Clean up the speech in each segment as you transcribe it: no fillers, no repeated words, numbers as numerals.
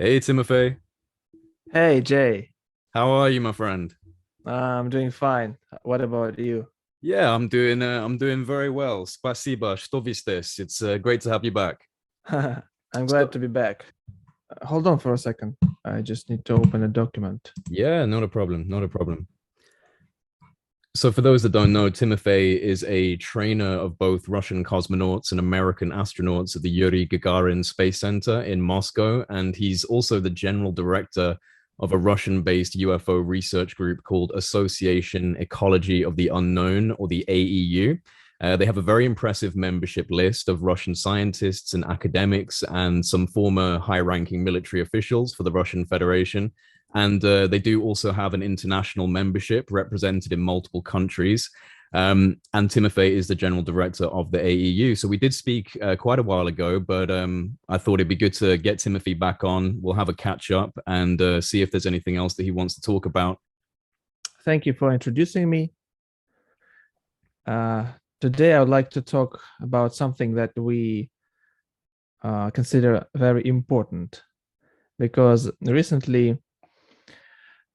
Hey Timofey, Hey Jay, how are you, my friend? I'm doing fine. What about you? Yeah, I'm doing very well. Spasiba, что вистес? It's great to have you back. I'm glad So, to be back. Hold on for a second. I just need to open a document. yeah, not a problem, not a problem. So, for those that don't know, Timofey is a trainer of both Russian cosmonauts and American astronauts at the Yuri Gagarin Space Center in Moscow, and he's also the general director of a Russian-based UFO research group called Association Ecology of the Unknown, or the AEU. They have a very impressive membership list of Russian scientists and academics and some former high-ranking military officials for the Russian Federation. And they do also have an international membership represented in multiple countries. And Timofey is the general director of the AEU. So we did speak quite a while ago, but I thought it'd be good to get Timothy back on. We'll have a catch up and see if there's anything else that he wants to talk about. Thank you for introducing me. Uh, Today, I would like to talk about something that we consider very important because recently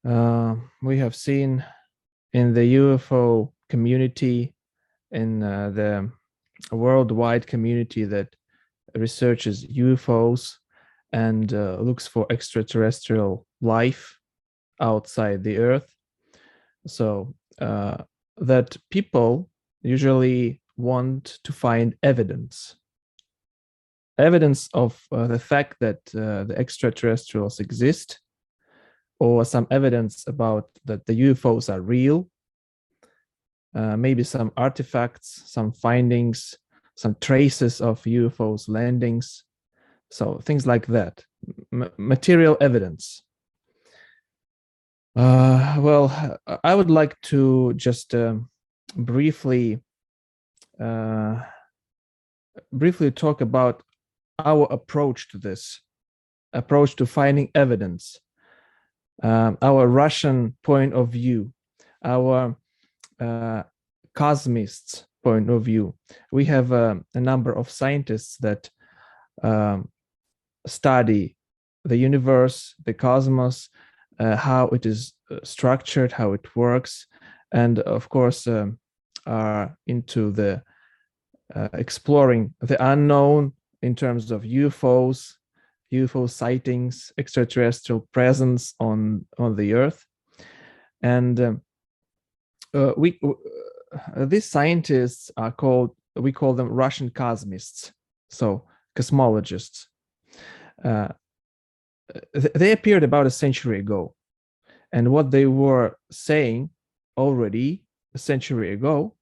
we have seen in the UFO community, in the worldwide community that researches UFOs and looks for extraterrestrial life outside the Earth. So that people usually want to find evidence of the fact that the extraterrestrials exist, or some evidence about that the UFOs are real, maybe some artifacts, some findings, some traces of UFOs landings, so things like that, material evidence. Well, I would like to just briefly uh, briefly talk about our approach to this, approach to finding evidence, our Russian point of view, our Cosmist point of view. We have a number of scientists that study the universe, the cosmos, how it is structured, how it works, and of course are into the exploring the unknown in terms of UFOs, UFO sightings, extraterrestrial presence on the Earth, and we these scientists are called, we call them Russian cosmists, so cosmologists. Uh, they appeared about a century ago, and what they were saying already a century ago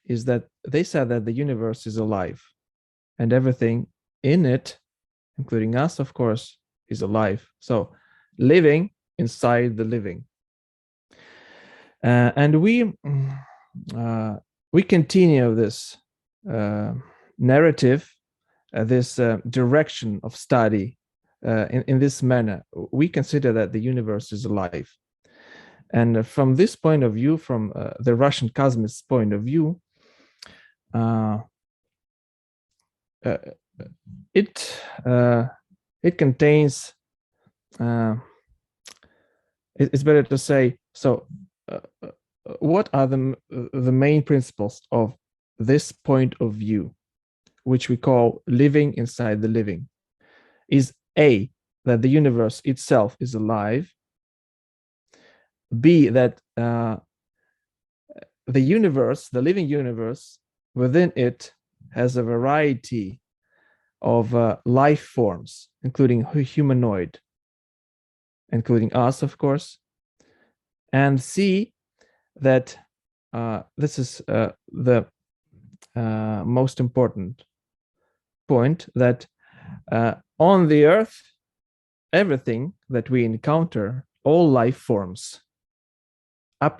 is that they said that the universe is alive and everything in it, including us, of course, is alive. So living inside the living. And we continue this narrative, this direction of study in this manner. We consider that the universe is alive. And from this point of view, from the Russian cosmist's point of view, uh, it contains, it's better to say, so what are the main principles of this point of view, which we call living inside the living? Is A, that the universe itself is alive; B, that the universe, the living universe, within it has a variety of life forms, including humanoid, including us, of course; and C, that this is the most important point, that on the Earth, everything that we encounter, all life forms, are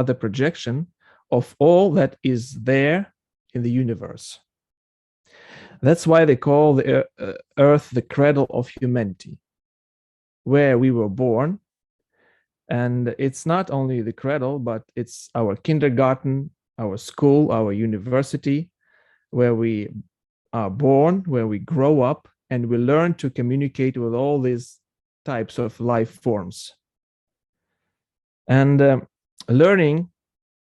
the projection of all that is there in the universe. That's why they call the Earth the cradle of humanity, where we were born. And it's not only the cradle, but it's our kindergarten, our school, our university, where we are born, where we grow up, and we learn to communicate with all these types of life forms. And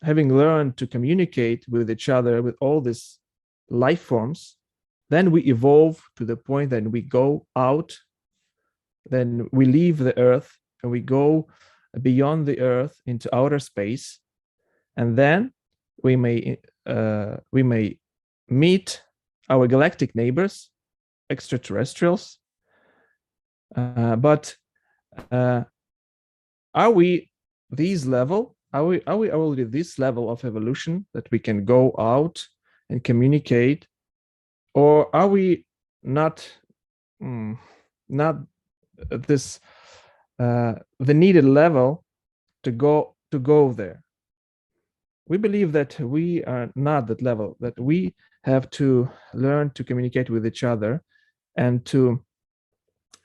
having learned to communicate with each other, with all these life forms, then we evolve to the point that we go out, then we leave the Earth and we go beyond the Earth into outer space, and then we may meet our galactic neighbors, extraterrestrials. But are we this level? Are we already this level of evolution that we can go out and communicate, or are we not this the needed level to go there? We believe that we are not that level, that we have to learn to communicate with each other and to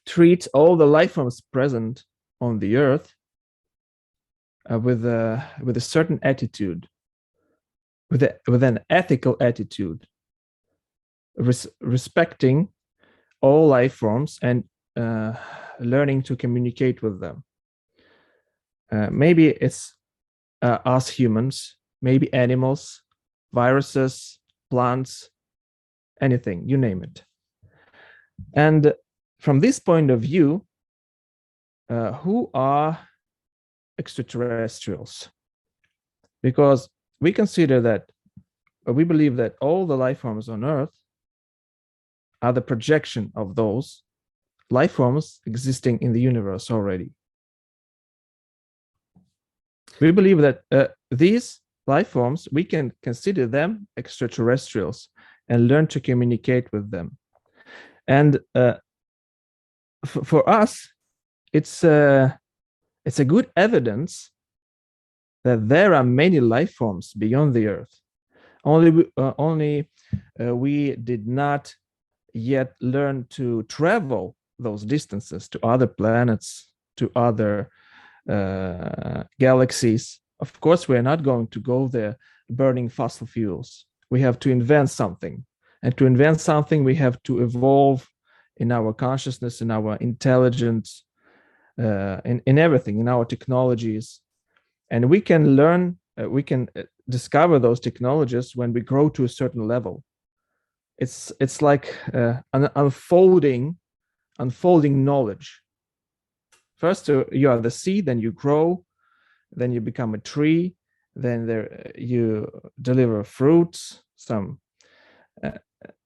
treat all the life forms present on the Earth with a certain attitude, with an ethical attitude, respecting all life forms and learning to communicate with them. Maybe it's us humans, maybe animals, viruses, plants, anything, you name it. And from this point of view, who are extraterrestrials? Because we consider that, we believe that all the life forms on Earth are the projection of those life forms existing in the universe already. We believe that these life forms, we can consider them extraterrestrials and learn to communicate with them. And for us, it's a good evidence that there are many life forms beyond the Earth. Only we did not yet learn to travel those distances to other planets, to other galaxies. Of course, we're not going to go there burning fossil fuels. We have to invent something. And to invent something, we have to evolve in our consciousness, in our intelligence, in everything, in our technologies. And we can learn, we can discover those technologies when we grow to a certain level. It's like an unfolding knowledge. First, you are the seed, then you grow, then you become a tree, then you deliver fruits,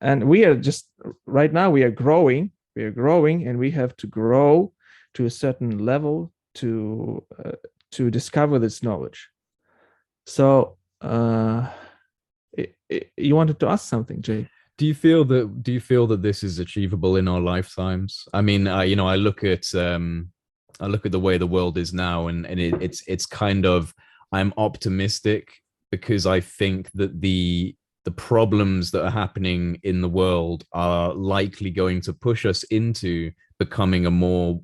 and we are just, right now we are growing, and we have to grow to a certain level to discover this knowledge. So you wanted to ask something, Jay? Do you feel that this is achievable in our lifetimes? I mean, I look at the way the world is now, and it's kind of, I'm optimistic because I think that the problems that are happening in the world are likely going to push us into becoming a more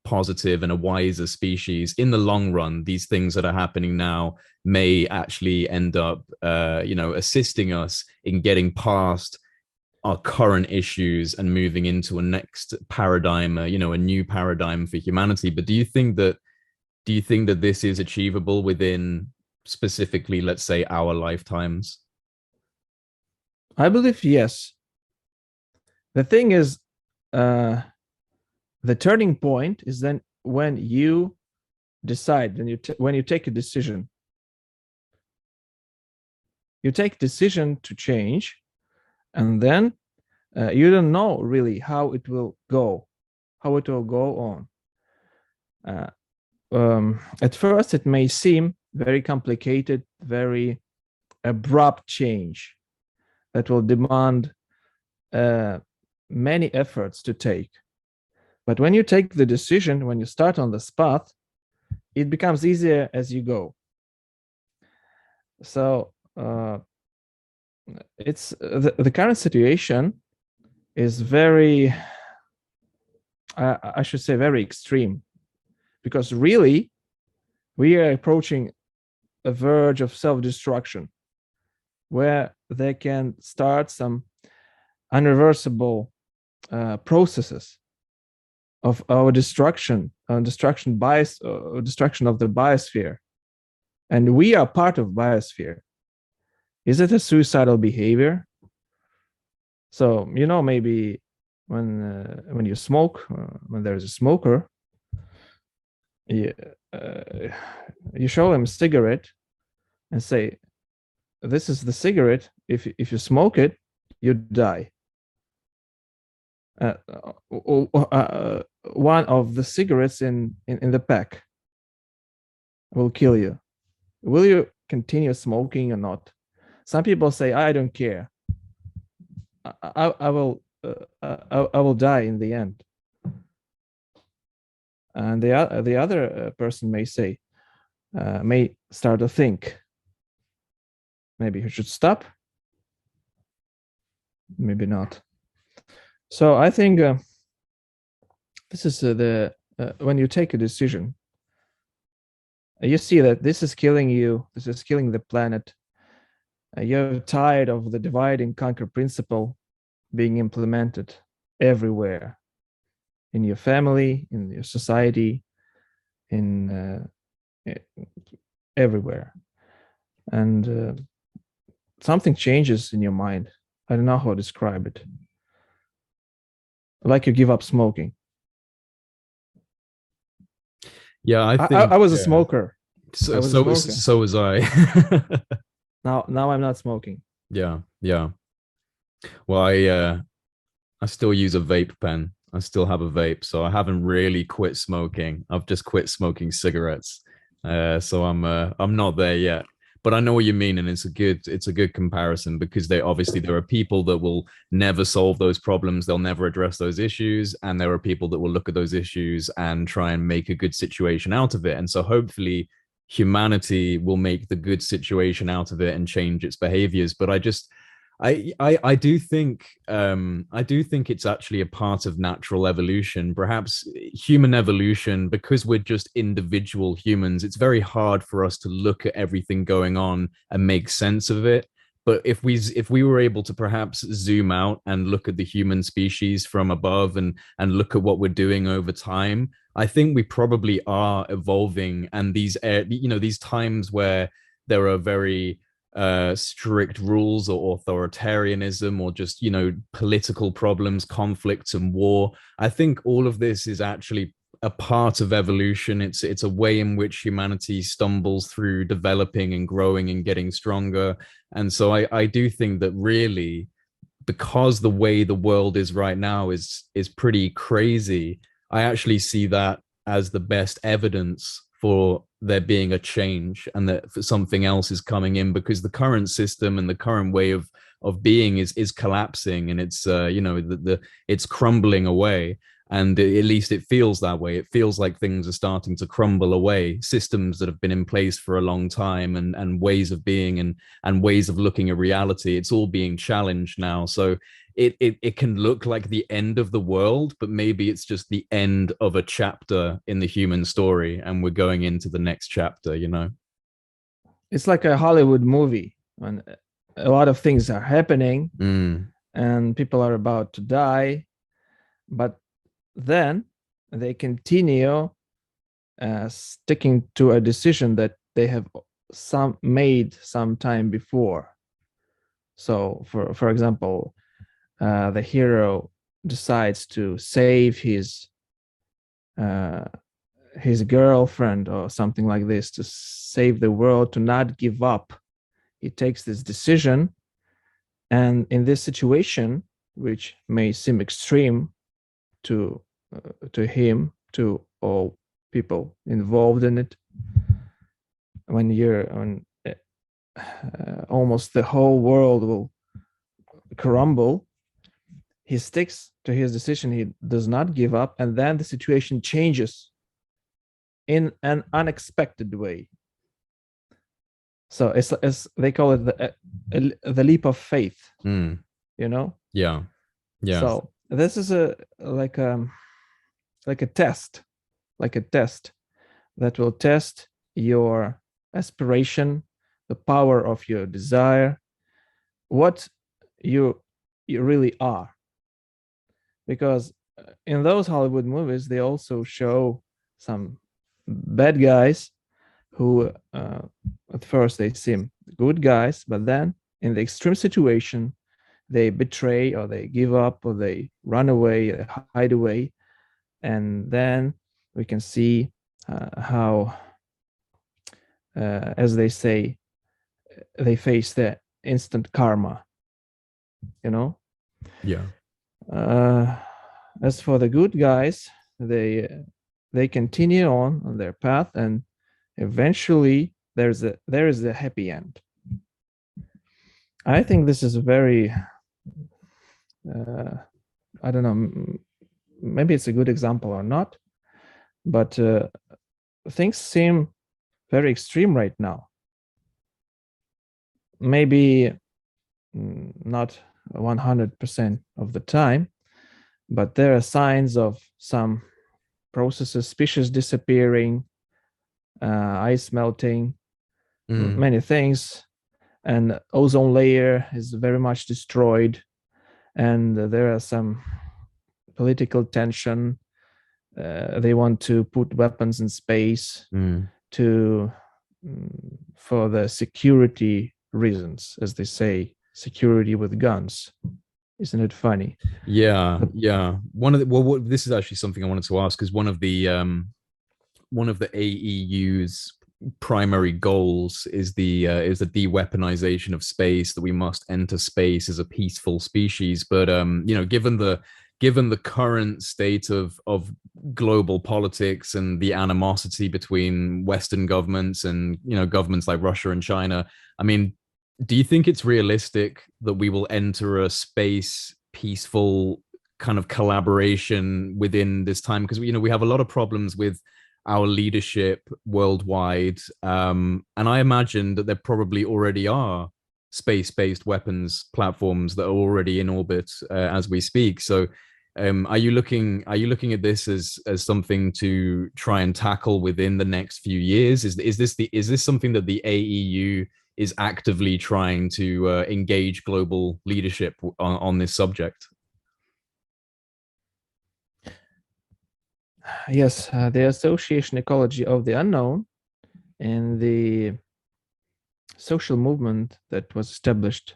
positive and a wiser species in the long run. These things that are happening now may actually end up assisting us in getting past our current issues and moving into a next paradigm, a new paradigm for humanity. But do you think that this is achievable within, specifically, let's say, our lifetimes? I believe yes. The thing is, the turning point is then when you decide, when you take a decision. You take decision to change, and then you don't know really how it will go on. At first, it may seem very complicated, very abrupt change that will demand many efforts to take. But when you take the decision, when you start on this path, it becomes easier as you go. So it's the current situation is very, I should say, very extreme, because really we are approaching a verge of self-destruction where there can start some unreversible processes of our destruction of the biosphere, and we are part of biosphere. Is it a suicidal behavior? So, you know, maybe when you smoke, when there's a smoker, you show him a cigarette and say, "This is the cigarette. If you smoke it, you die." One of the cigarettes in the pack will kill you. Will you continue smoking or not? Some people say, "I don't care. I will die in the end." And the other person may say, may start to think, maybe you should stop, maybe not. So I think this is when you take a decision, you see that this is killing you, this is killing the planet. You're tired of the divide and conquer principle being implemented everywhere, in your family, in your society, in everywhere. And something changes in your mind. I don't know how to describe it. Like you give up smoking. Yeah, I think I was a smoker. So was I. Now I'm not smoking. Yeah. Well, I still use a vape pen. I still have a vape, so I haven't really quit smoking. I've just quit smoking cigarettes. So I'm not there yet. But I know what you mean, and it's a good comparison, because there are people that will never solve those problems, they'll never address those issues, and there are people that will look at those issues and try and make a good situation out of it. And so hopefully humanity will make the good situation out of it and change its behaviors. But I do think it's actually a part of natural evolution, perhaps human evolution, because we're just individual humans. It's very hard for us to look at everything going on and make sense of it. But if we were able to perhaps zoom out and look at the human species from above and look at what we're doing over time, I think we probably are evolving. And these times where there are very strict rules or authoritarianism, or just political problems, conflicts and war, I think all of this is actually a part of evolution. It's a way in which humanity stumbles through developing and growing and getting stronger. And so I do think that, really, because the way the world is right now is pretty crazy, I actually see that as the best evidence for there being a change, and that something else is coming in, because the current system and the current way of being is collapsing, and it's it's crumbling away. And at least it feels that way. It feels like things are starting to crumble away. Systems that have been in place for a long time, and ways of being and ways of looking at reality, it's all being challenged now. So it can look like the end of the world, but maybe it's just the end of a chapter in the human story, and we're going into the next chapter. It's like a Hollywood movie when a lot of things are happening and people are about to die, but then they continue sticking to a decision that they have made some time before. So for example, the hero decides to save his girlfriend or something like this, to save the world, to not give up. He takes this decision, and in this situation, which may seem extreme to him, to all people involved in it, when almost the whole world will crumble, he sticks to his decision. He does not give up, and then the situation changes in an unexpected way. So it's they call it the leap of faith. Yeah. So this is like a test that will test your aspiration, the power of your desire, what you really are. because in those Hollywood movies, they also show some bad guys who at first they seem good guys, but then in the extreme situation, they betray or they give up or they run away, they hide away. And then we can see how, as they say, they face the instant karma, you know? Yeah. As for the good guys, they continue on their path, and eventually there is a happy end. I think this is a very I don't know, maybe it's a good example or not, but things seem very extreme right now. Maybe not 100% of the time, but there are signs of some processes, species disappearing, ice melting, many things, and ozone layer is very much destroyed, and there are some political tension. They want to put weapons in space to for the security reasons, as they say, security with guns. Isn't it funny? Yeah, yeah. One of the this is actually something I wanted to ask, because one of the AEU's primary goals is the deweaponization of space, that we must enter space as a peaceful species. But given the current state of global politics and the animosity between Western governments and governments like Russia and China, I mean, do you think it's realistic that we will enter a space peaceful kind of collaboration within this time? Because we have a lot of problems with our leadership worldwide, and I imagine that there probably already are space-based weapons platforms that are already in orbit as we speak. So, are you looking at this as something to try and tackle within the next few years? Is this something that the AEU is actively trying to engage global leadership on this subject? Yes, the Association Ecology of the Unknown and the social movement that was established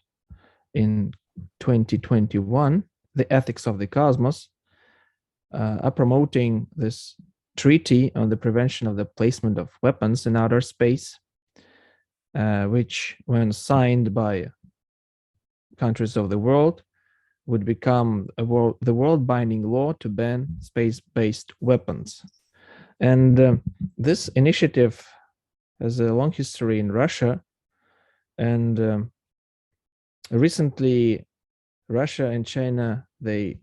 in 2021, the Ethics of the Cosmos, are promoting this treaty on the prevention of the placement of weapons in outer space, which, when signed by countries of the world, would become the world-binding law to ban space-based weapons. And this initiative has a long history in Russia, and recently Russia and China, they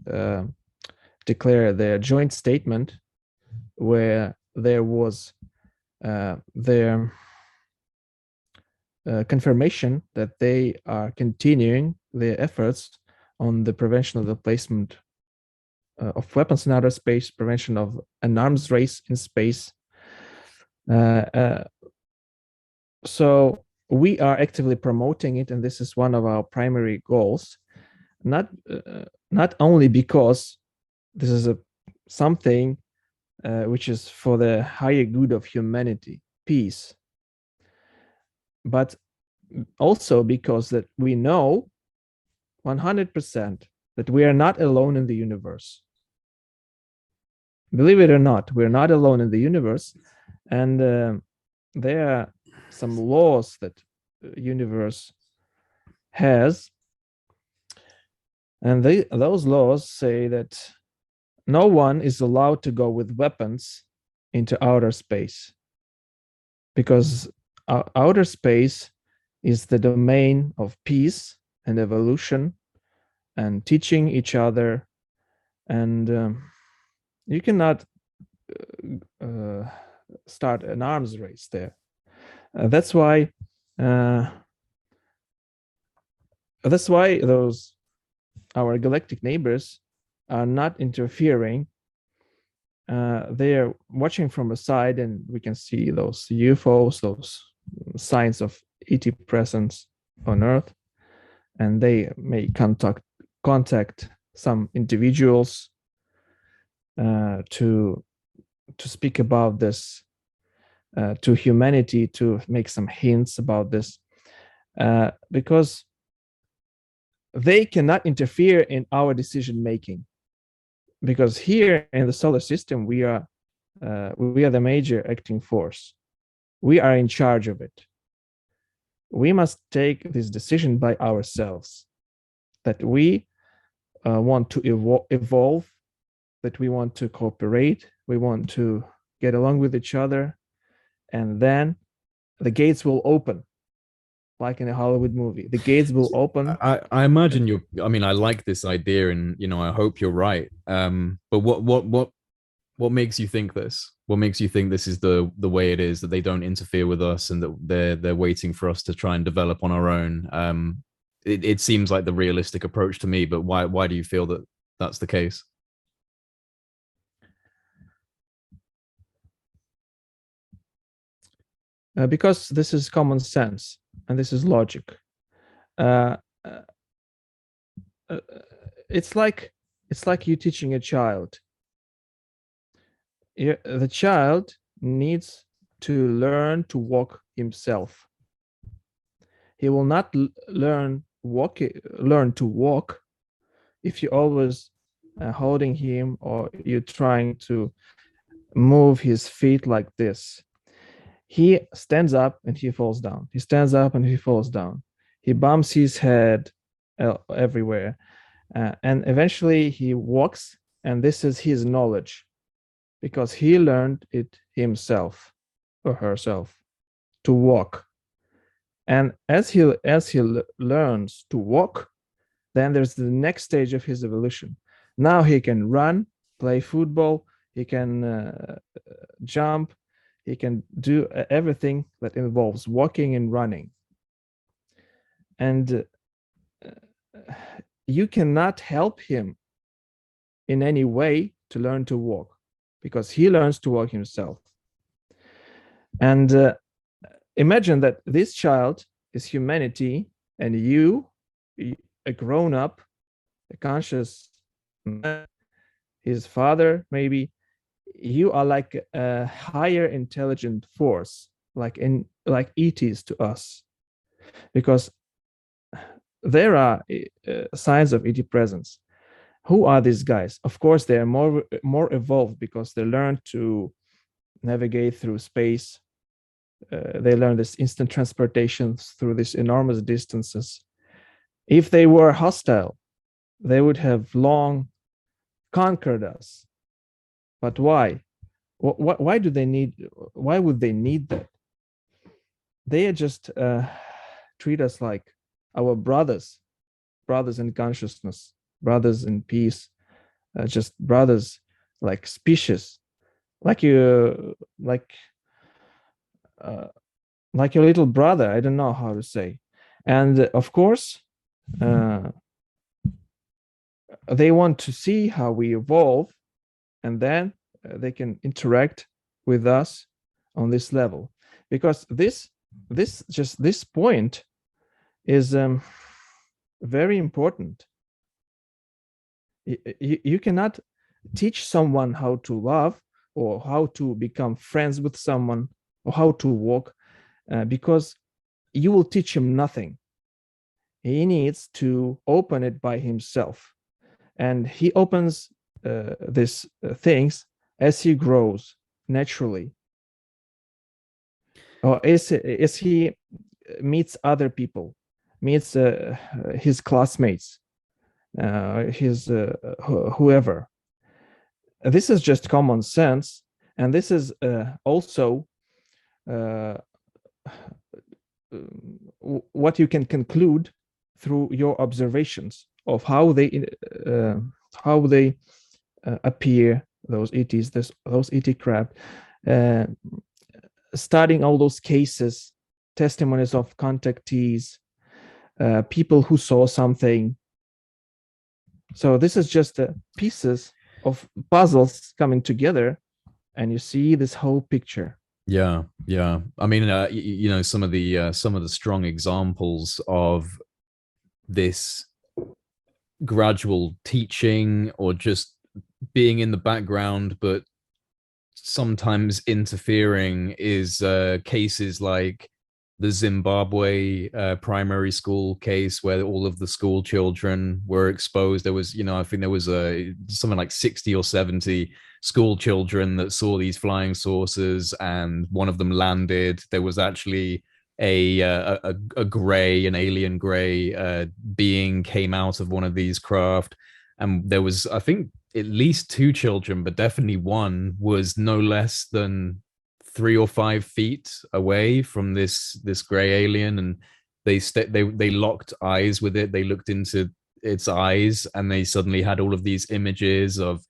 declared their joint statement where there was their confirmation that they are continuing their efforts on the prevention of the placement of weapons in outer space, prevention of an arms race in space. So we are actively promoting it, and this is one of our primary goals. Not only because this is something which is for the higher good of humanity, peace, but also because that we know 100% that we are not alone in the universe. Believe it or not, we're not alone in the universe, and there are some laws that the universe has, and those laws say that no one is allowed to go with weapons into outer space, because outer space is the domain of peace and evolution and teaching each other, and you cannot start an arms race there. That's why those our galactic neighbors are not interfering. They're watching from a side, and we can see those UFOs, those signs of ET presence on Earth, and they may contact some individuals to speak about this to humanity, to make some hints about this, because they cannot interfere in our decision making. Because here in the solar system, we are the major acting force. We are in charge of it. We must take this decision by ourselves, that we want to evolve, that we want to cooperate, we want to get along with each other, and then the gates will open, like in a Hollywood movie. The gates will open. I imagine you're. I mean, I like this idea, and I hope you're right. But what makes you think this? What makes you think this is the way it is, that they don't interfere with us and that they're waiting for us to try and develop on our own? It seems like the realistic approach to me, but why do you feel that that's the case? Because this is common sense and this is logic. Uh, it's like you teaching a child. The child needs to learn to walk himself. He will not learn to walk if you're always holding him, or you're trying to move his feet like this. He stands up and he falls down. He stands up and he falls down. He bumps his head everywhere. And eventually he walks, and this is his knowledge, because he learned it himself or herself to walk. And as he learns to walk, then there's the next stage of his evolution. Now he can run, play football, he can jump, he can do everything that involves walking and running. And you cannot help him in any way to learn to walk, because he learns to walk himself. And imagine that this child is humanity, and you, a grown-up, a conscious man, his father maybe, you are like a higher intelligent force, like ETs to us, because there are signs of ET presence. Who are these guys? Of course, they are more evolved, because they learn to navigate through space. They learn this instant transportation through these enormous distances. If they were hostile, they would have long conquered us. But why? Why would they need that? They just treat us like our brothers in consciousness, brothers in peace, just brothers, like species, like your little brother. I don't know how to say. And of course, they want to see how we evolve, and then they can interact with us on this level, because this point is very important. You cannot teach someone how to love, or how to become friends with someone, or how to walk, because you will teach him nothing. He needs to open it by himself, and he opens these things as he grows naturally, or as he meets other people, meets his classmates, his whoever. This is just common sense, and this is also what you can conclude through your observations of how they appear, those ETs, those ET craft, studying all those cases, testimonies of contactees, people who saw something. So this is just pieces of puzzles coming together, and you see this whole picture. Yeah. I mean, some of the strong examples of this gradual teaching, or just being in the background, but sometimes interfering is cases like the Zimbabwe primary school case where all of the school children were exposed. There was, I think there was something like 60 or 70 school children that saw these flying saucers, and one of them landed. There was actually a gray, an alien gray being came out of one of these craft, and there was, I think, at least two children, but definitely one was no less than 3 or 5 feet away from this gray alien, and they locked eyes with it. They looked into its eyes, and they suddenly had all of these images of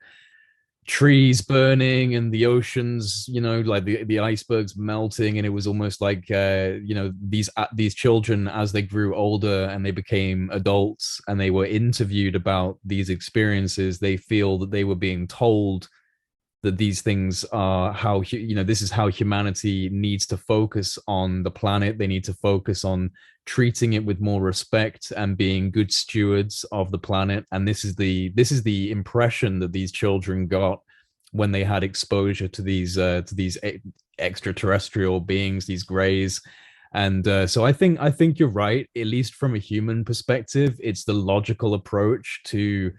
trees burning and the oceans, like the icebergs melting, and it was almost like these children, as they grew older and they became adults and they were interviewed about these experiences, they feel that they were being told that these things are how this is how humanity needs to focus on the planet. They need to focus on treating it with more respect and being good stewards of the planet. And this is the impression that these children got when they had exposure to these extraterrestrial beings, these grays. And so I think you're right. At least from a human perspective, it's the logical approach to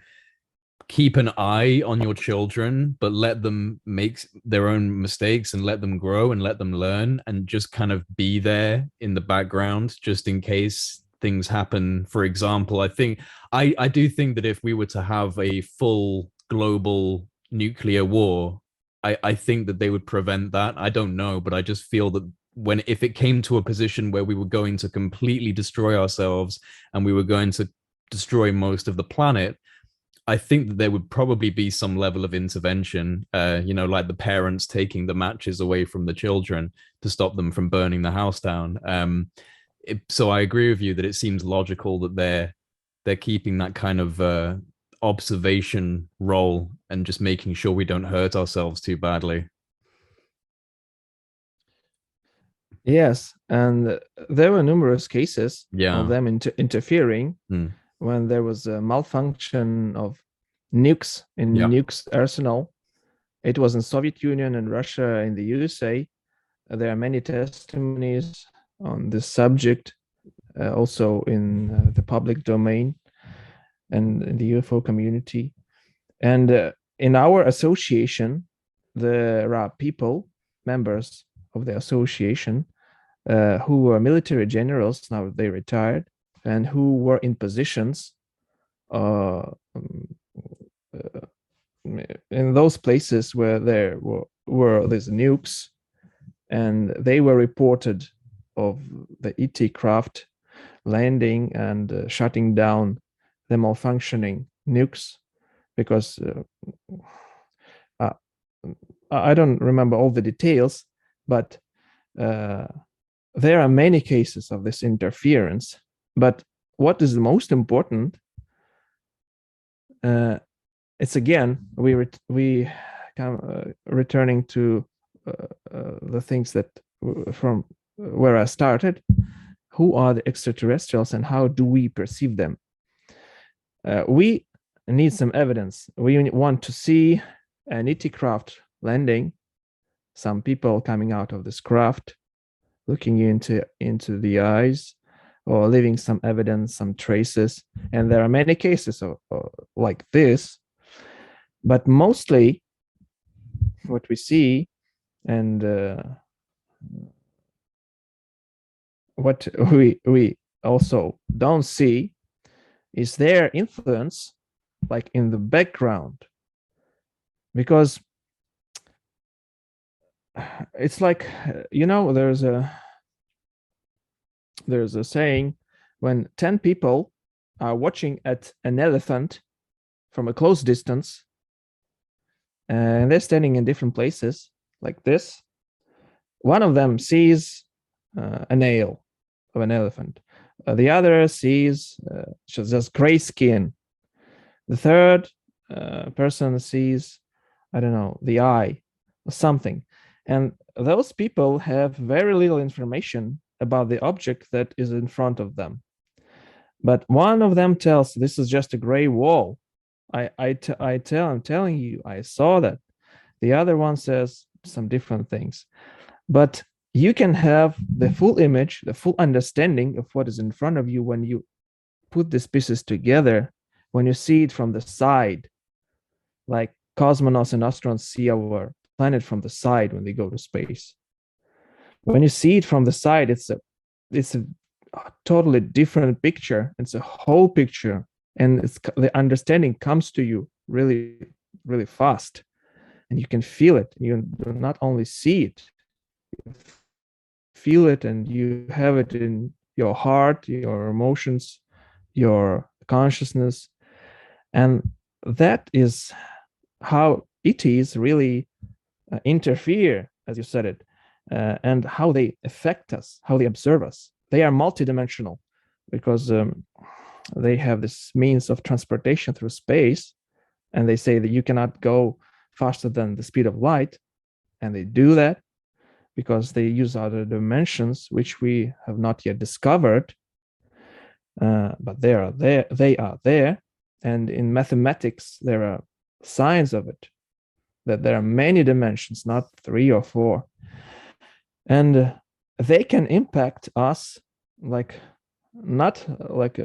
keep an eye on your children, but let them make their own mistakes and let them grow and let them learn, and just kind of be there in the background just in case things happen. For example, I do think that if we were to have a full global nuclear war, I think that they would prevent that. I don't know, but I just feel that if it came to a position where we were going to completely destroy ourselves and we were going to destroy most of the planet, I think that there would probably be some level of intervention, like the parents taking the matches away from the children to stop them from burning the house down. So I agree with you that it seems logical that they're keeping that kind of observation role and just making sure we don't hurt ourselves too badly. Yes, and there were numerous cases Yeah. of them interfering. When there was a malfunction of nukes in nukes arsenal. It was in Soviet Union and Russia, in the USA. There are many testimonies on this subject, also in the public domain and in the UFO community. And in our association, there are people, members of the association, who were military generals, now they retired, and who were in positions in those places where there were these nukes, and they were reported of the ET craft landing and shutting down the malfunctioning nukes, because I don't remember all the details, but there are many cases of this interference. But what is the most important? It's again we come returning to the things that from where I started. Who are the extraterrestrials and how do we perceive them? We need some evidence. We want to see an ET craft landing, some people coming out of this craft, looking into the eyes, or leaving some evidence, some traces. And there are many cases of like this, but mostly what we see and what we also don't see is their influence, like in the background, because it's like, there's a saying, when 10 people are watching at an elephant from a close distance, and they're standing in different places like this, one of them sees a nail of an elephant. The other sees just gray skin. The third person sees, I don't know, the eye or something. And those people have very little information about the object that is in front of them. But one of them tells this is just a gray wall. I'm telling you, I saw that. The other one says some different things. But you can have the full image, the full understanding of what is in front of you when you put these pieces together, when you see it from the side, like cosmonauts and astronauts see our planet from the side when they go to space. When you see it from the side, it's a totally different picture. It's a whole picture, and the understanding comes to you really, really fast, and you can feel it. You not only see it, you feel it, and you have it in your heart, your emotions, your consciousness, and that is how ETs really interfere, as you said it, and how they affect us, how they observe us. They are multidimensional because they have this means of transportation through space, and they say that you cannot go faster than the speed of light, and they do that because they use other dimensions which we have not yet discovered, but they are there. They are there, and in mathematics there are signs of it, that there are many dimensions, not 3 or 4, and they can impact us, like not like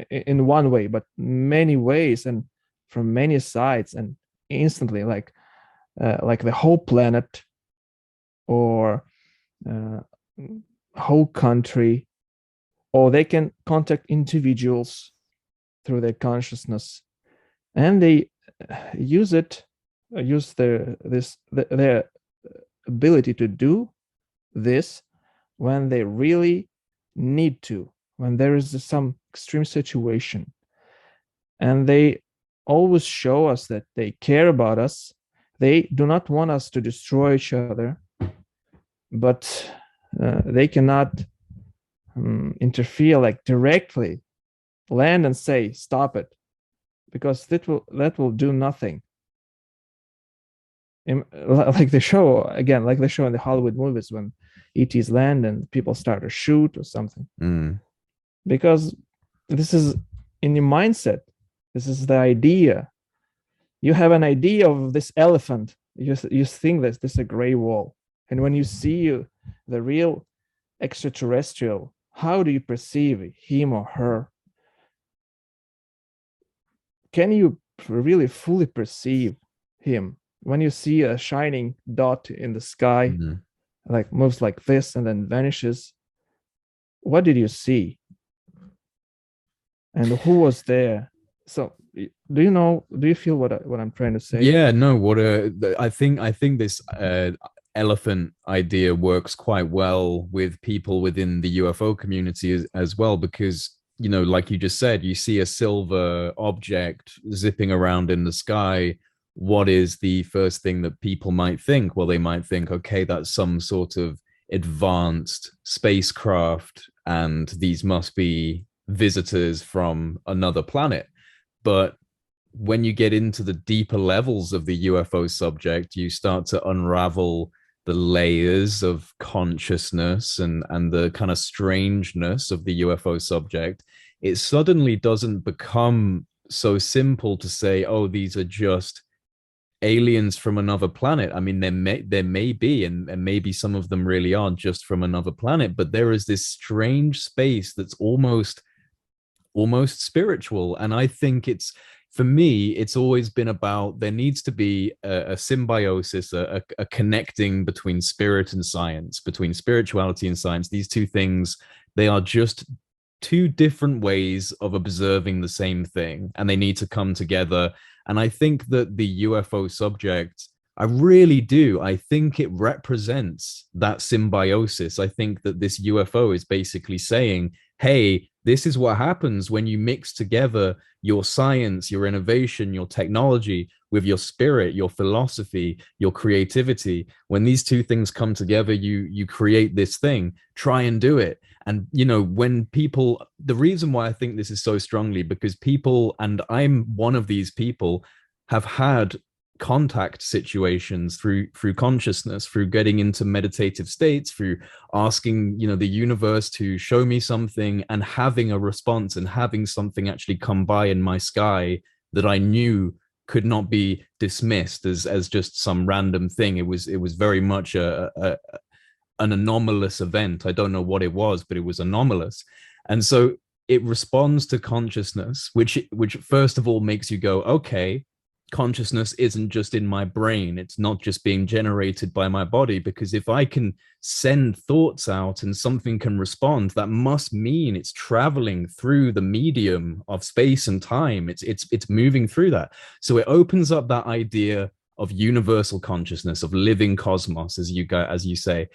in one way, but many ways and from many sides and instantly, like the whole planet or whole country, or they can contact individuals through their consciousness, and they use their ability to do this when they really need to, when there is some extreme situation, and they always show us that they care about us. They do not want us to destroy each other, but they cannot interfere, like directly land and say stop it, because that will do nothing. Like they show again, like they show in the Hollywood movies when ETs land and people start to shoot or something, because this is in your mindset. This is the idea. You have an idea of this elephant. You think that this is a gray wall, and when you see the real extraterrestrial, how do you perceive him or her? Can you really fully perceive him when you see a shining dot in the sky, like moves like this and then vanishes? What did you see? And who was there? So do you feel what I'm trying to say? Yeah, no, I think this elephant idea works quite well with people within the UFO community as well, because like you just said, you see a silver object zipping around in the sky. What is the first thing that people might think? Well, they might think, okay, that's some sort of advanced spacecraft, and these must be visitors from another planet. But when you get into the deeper levels of the UFO subject, you start to unravel the layers of consciousness and the kind of strangeness of the UFO subject. It suddenly doesn't become so simple to say, oh, these are just aliens from another planet. I mean, there may be, and maybe some of them really are just from another planet, but there is this strange space that's almost spiritual. And I think for me, it's always been about, there needs to be a symbiosis, a connecting between spirit and science, between spirituality and science. These two things, they are just two different ways of observing the same thing, and they need to come together. And I think that the UFO subject, I really do, I think it represents that symbiosis. I think that this UFO is basically saying, hey, this is what happens when you mix together your science, your innovation, your technology with your spirit, your philosophy, your creativity. When these two things come together, you create this thing. Try and do it. And when people, the reason why I think this is so strongly, because people, and I'm one of these people, have had contact situations through consciousness, through getting into meditative states, through asking, the universe to show me something and having a response and having something actually come by in my sky that I knew could not be dismissed as just some random thing. It was very much an anomalous event. I don't know what it was, but it was anomalous. And so it responds to consciousness, which first of all makes you go, okay, consciousness isn't just in my brain. It's not just being generated by my body, because if I can send thoughts out and something can respond, that must mean it's traveling through the medium of space and time. It's moving through that. So it opens up that idea of universal consciousness, of living cosmos, as you say.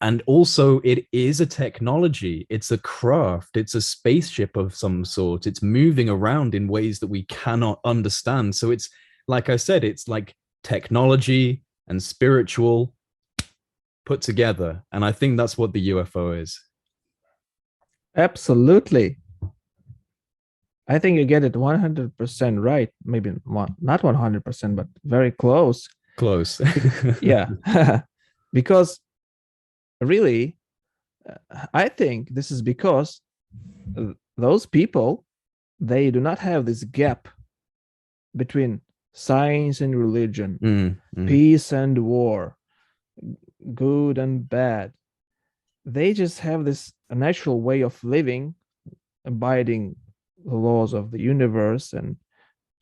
And also, it is a technology. It's a craft. It's a spaceship of some sort. It's moving around in ways that we cannot understand. So it's, like I said, it's like technology and spiritual put together. And I think that's what the UFO is. Absolutely. I think you get it 100% right. Maybe not 100%, but very close. Close. Yeah. Because really, I think this is because those people, they do not have this gap between science and religion, peace and war, good and bad. They just have this natural way of living, abiding the laws of the universe and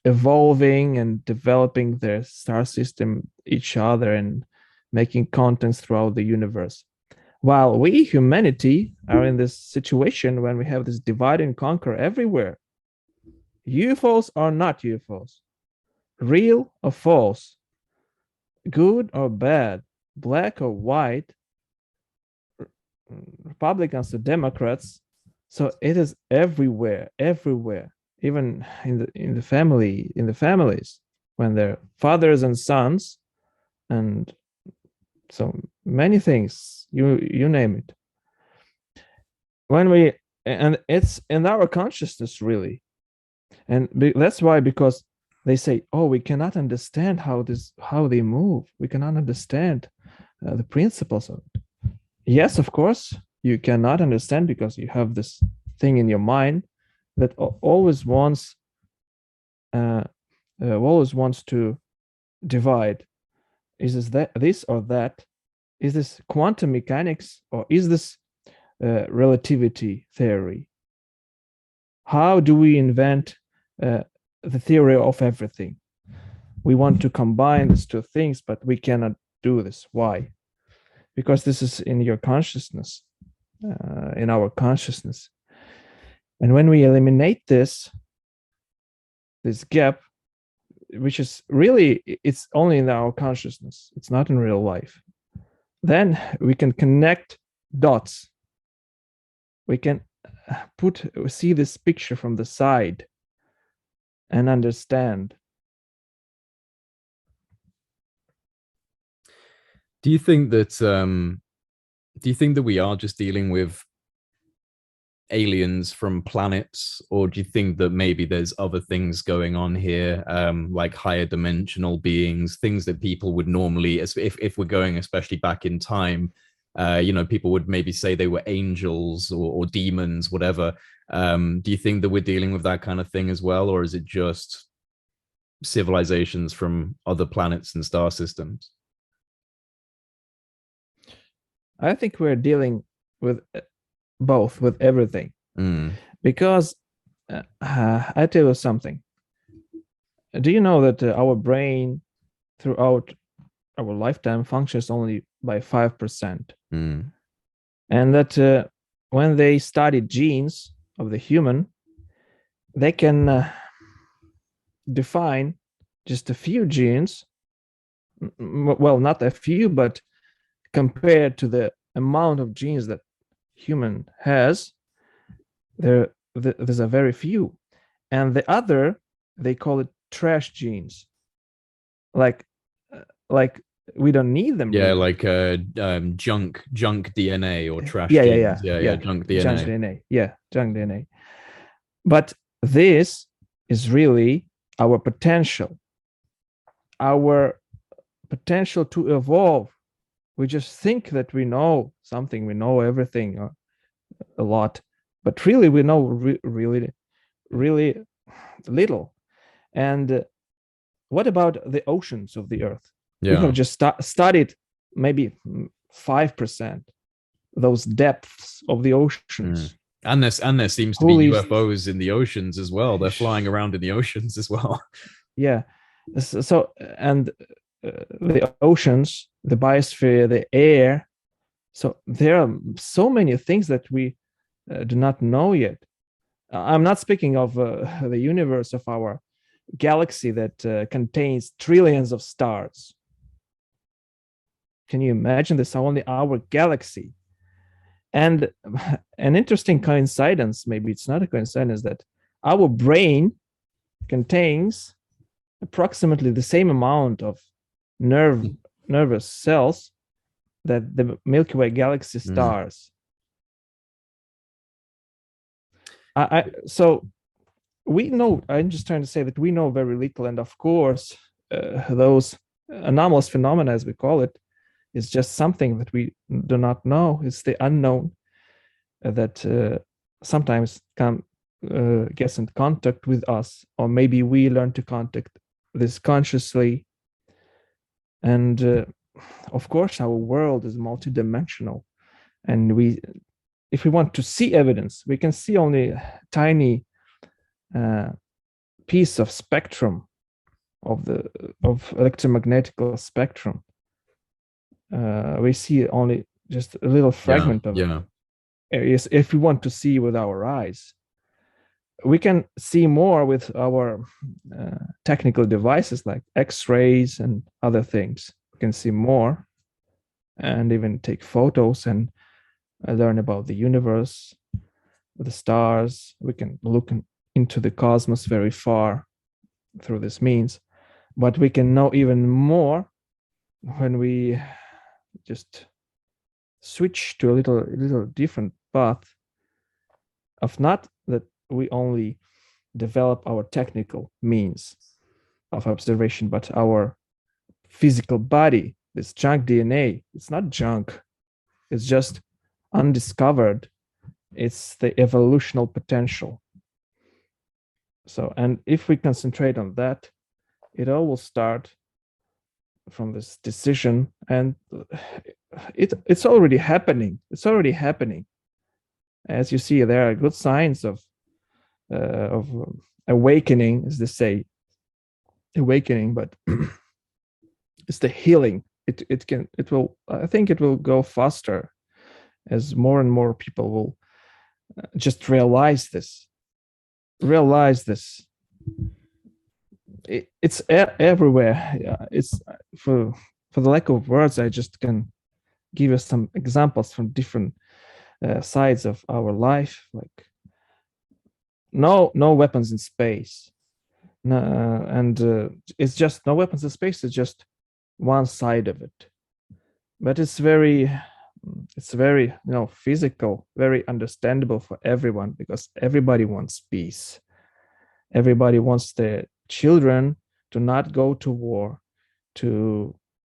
evolving and developing their star system, each other, and making contents throughout the universe. While we, humanity, are in this situation when we have this divide and conquer everywhere. UFOs are not UFOs, real or false, good or bad, black or white, Republicans or Democrats. So it is everywhere, even in the families, when they're fathers and sons, and so many things, you name it. And it's in our consciousness, really. And that's why, because they say, oh, we cannot understand how they move. We cannot understand the principles of it. Yes, of course, you cannot understand, because you have this thing in your mind that always wants to divide. Is this or that? Is this quantum mechanics, or is this relativity theory? How do we invent the theory of everything? We want to combine these two things, but we cannot do this. Why? Because this is in your consciousness, in our consciousness. And when we eliminate this gap, which is really, it's only in our consciousness, it's not in real life, then we can connect dots. We can see this picture from the side and understand. Do you think that we are just dealing with aliens from planets, or do you think that maybe there's other things going on here, like higher dimensional beings, things that people would normally, if we're going especially back in time, people would maybe say they were angels or demons, whatever. Do you think that we're dealing with that kind of thing as well, or is it just civilizations from other planets and star systems? I think we're dealing with both, with everything. Because I tell you something. Do you know that our brain throughout our lifetime functions only by 5%? And that when they studied genes of the human, they can define just a few genes. Well, not a few, but compared to the amount of genes that human has, there's a very few. And the other, they call it trash genes. Like we don't need them. Yeah, really. Like junk DNA or trash genes. Yeah, junk DNA. Junk DNA. Yeah, junk DNA. But this is really our potential. our potential to evolve. We just think that we know something, we know everything, or a lot, but really we know really little. And what about the oceans of the Earth? We have just studied maybe 5%, those depths of the oceans. And there seems to be UFOs in the oceans as well. They're flying around in the oceans as well. Yeah. So, and the oceans, the biosphere, the air. So there are so many things that we do not know yet. I'm not speaking of the universe of our galaxy that contains trillions of stars. Can you imagine this? Only our galaxy. And an interesting coincidence, maybe it's not a coincidence, that our brain contains approximately the same amount of nervous cells that the Milky Way galaxy stars. So we know, I'm just trying to say that we know very little. And of course, those anomalous phenomena, as we call it, is just something that we do not know. It's the unknown that sometimes gets in contact with us, or maybe we learn to contact this consciously. And of course, our world is multidimensional, and if we want to see evidence, we can see only a tiny piece of spectrum of electromagnetic spectrum. We see only just a little fragment of it. If we want to see with our eyes, we can see more with our technical devices like X-rays and other things. We can see more and even take photos and learn about the universe, the stars. We can look into the cosmos very far through this means, but we can know even more when we just switch to a little different path of not that we only develop our technical means of observation, but our physical body, this junk DNA. It's not junk, it's just undiscovered. It's the evolutional potential. So, and if we concentrate on that, it all will start from this decision, and it's already happening. It's already happening. As you see, there are good signs of awakening, as they say, awakening, but it's the healing. I think it will go faster as more and more people will just realize this. It's everywhere. It's for the lack of words, I just can give you some examples from different sides of our life, like no weapons in space. It's just no weapons in space. It's just one side of it, but it's very physical, very understandable for everyone, because everybody wants peace. Everybody wants their children to not go to war, to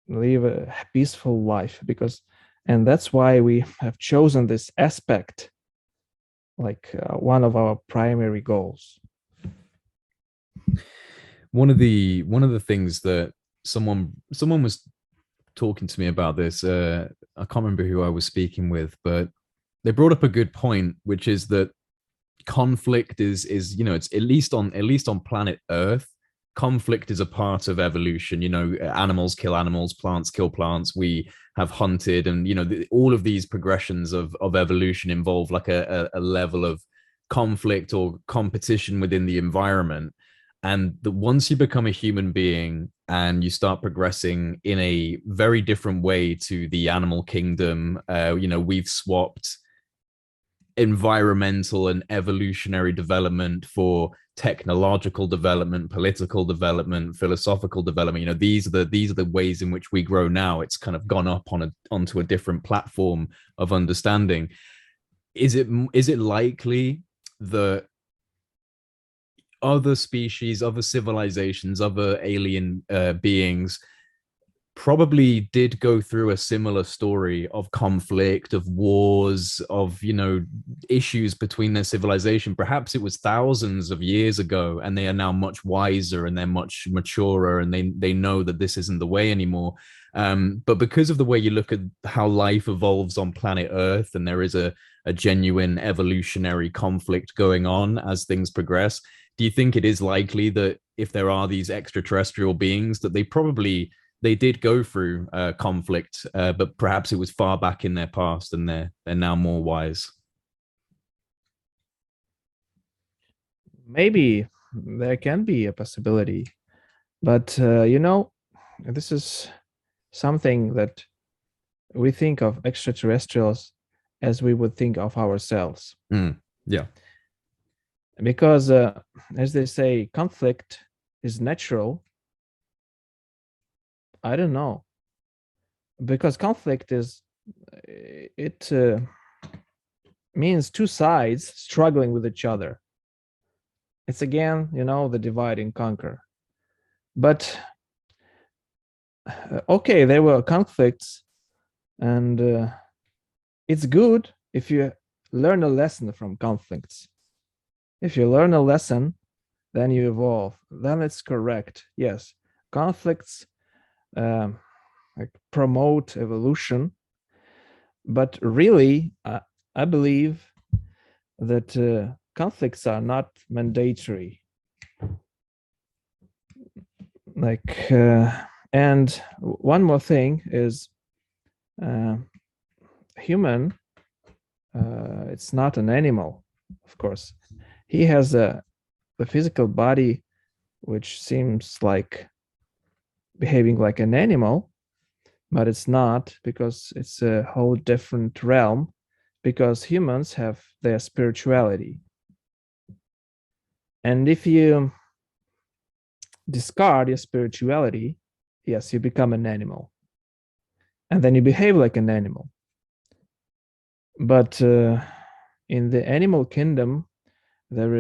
live a peaceful life, and that's why we have chosen this aspect like one of our primary goals. One of the things that someone was talking to me about this, I can't remember who I was speaking with, but they brought up a good point, which is that conflict is it's at least on planet Earth, conflict is a part of evolution. Animals kill animals, plants kill plants. We have hunted, and all of these progressions of evolution involve like a level of conflict or competition within the environment. And once you become a human being and you start progressing in a very different way to the animal kingdom, we've swapped environmental and evolutionary development for technological development, political development, philosophical development. These are the ways in which we grow now. It's kind of gone up onto a different platform of understanding. Is it likely that other species, other civilizations, other alien beings probably did go through a similar story of conflict, of wars, of, issues between their civilization. Perhaps it was thousands of years ago, and they are now much wiser and they're much maturer, and they know that this isn't the way anymore. But because of the way you look at how life evolves on planet Earth, and there is a genuine evolutionary conflict going on as things progress, do you think it is likely that if there are these extraterrestrial beings, that they did go through conflict, but perhaps it was far back in their past, and they're now more wise? Maybe there can be a possibility, but this is something that we think of extraterrestrials as we would think of ourselves. Yeah. Because, as they say, conflict is natural. I don't know. Because conflict means two sides struggling with each other. It's again, the divide and conquer. But okay, there were conflicts, and it's good if you learn a lesson from conflicts. If you learn a lesson, then you evolve. Then it's correct. Yes, conflicts promote evolution, but really, I believe that conflicts are not mandatory. And one more thing is, human. It's not an animal, of course. He has the physical body, which seems like behaving like an animal, but it's not, because it's a whole different realm, because humans have their spirituality. And if you discard your spirituality, yes, you become an animal. And then you behave like an animal. But in the animal kingdom, there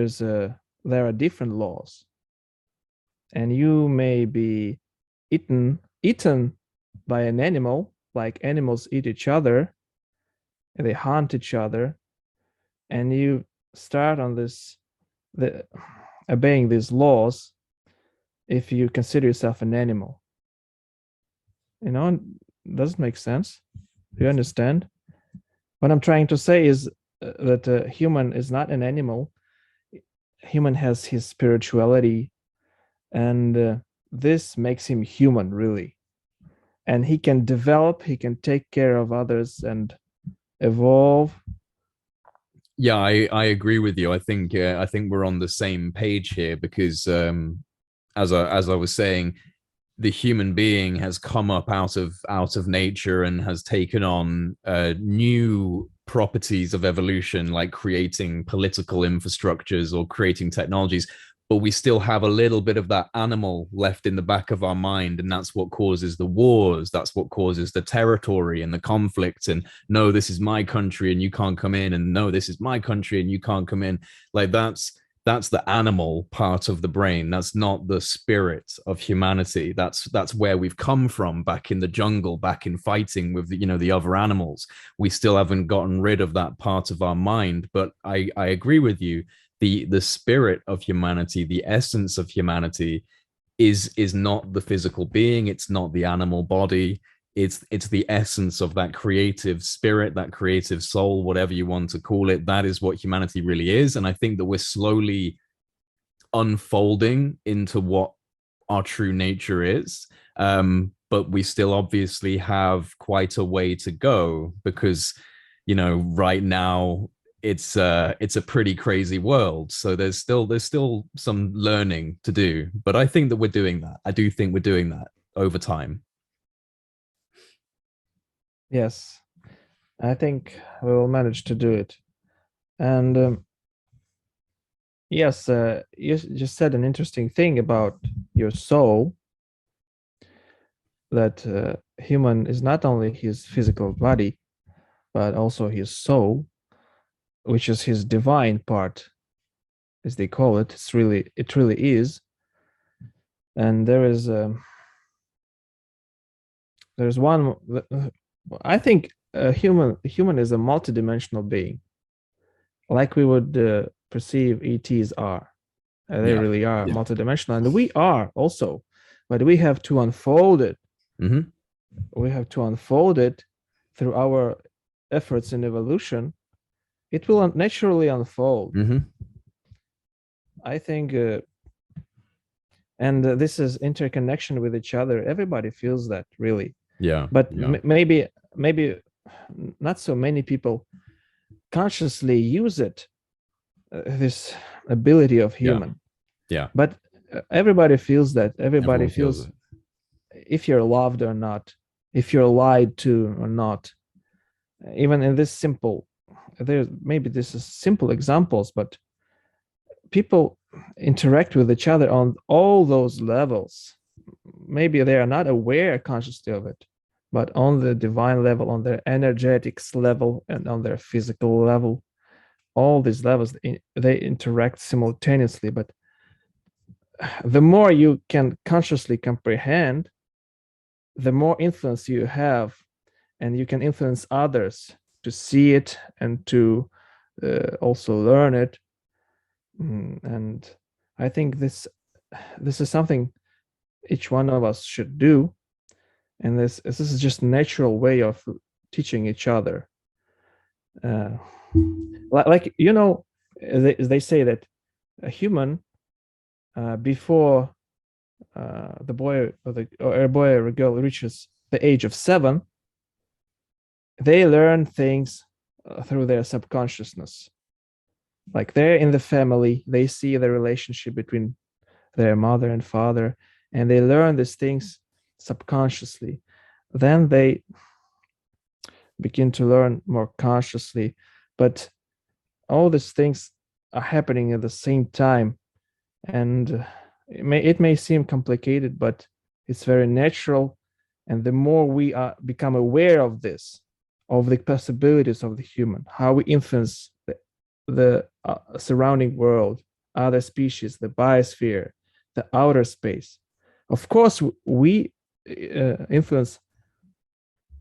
are different laws. And you may be eaten by an animal, like animals eat each other, and they hunt each other, and you start on obeying these laws if you consider yourself an animal. Does it make sense? Do you understand? What I'm trying to say is that a human is not an animal. Human has his spirituality, and this makes him human, really. And he can develop, he can take care of others and evolve. Yeah, I agree with you. I think we're on the same page here, because as I was saying, the human being has come up out of nature and has taken on new properties of evolution, like creating political infrastructures or creating technologies. But we still have a little bit of that animal left in the back of our mind, and that's what causes the wars. That's what causes the territory and the conflict. And no, this is my country and you can't come in, and no, this is my country and you can't come in. Like that's the animal part of the brain. That's not the spirit of humanity. That's where we've come from, back in the jungle, back in fighting with the other animals. We still haven't gotten rid of that part of our mind. But I agree with you. The spirit of humanity, the essence of humanity, is not the physical being. It's not the animal body. It's the essence of that creative spirit, that creative soul, whatever you want to call it. That is what humanity really is. And I think that we're slowly unfolding into what our true nature is. But we still obviously have quite a way to go, because right now it's a pretty crazy world. So there's still some learning to do. But I think that we're doing that. I do think we're doing that over time. Yes, I think we will manage to do it. And yes, you just said an interesting thing about your soul, that human is not only his physical body, but also his soul, which is his divine part. as they call it. It really is. And there's one. I think human is a multidimensional being, like we would perceive ETs are. They really are multidimensional, and we are also, but we have to unfold it. Mm-hmm. We have to unfold it through our efforts in evolution. It will naturally unfold. Mm-hmm. I think, and this is interconnection with each other. Everybody feels that, really. Yeah. But maybe not so many people consciously use it, this ability of human. Yeah. But everybody feels that. Everybody Everyone feels it. If you're loved or not, if you're lied to or not. Even in this simple, maybe this is simple examples, but people interact with each other on all those levels. Maybe they are not aware consciously of it, but on the divine level, on their energetics level, and on their physical level, all these levels, they interact simultaneously. But the more you can consciously comprehend, the more influence you have, and you can influence others to see it and to also learn it. And I think this is something each one of us should do, and this is just a natural way of teaching each other. Like they say that a human, before the boy or a boy or a girl reaches the age of 7, they learn things through their subconsciousness. Like they're in the family, they see the relationship between their mother and father, and they learn these things subconsciously. Then they begin to learn more consciously, but all these things are happening at the same time, and it may seem complicated, but it's very natural. And the more we become aware of this, of the possibilities of the human, how we influence the surrounding world, other species, the biosphere, the outer space. Of course, we influence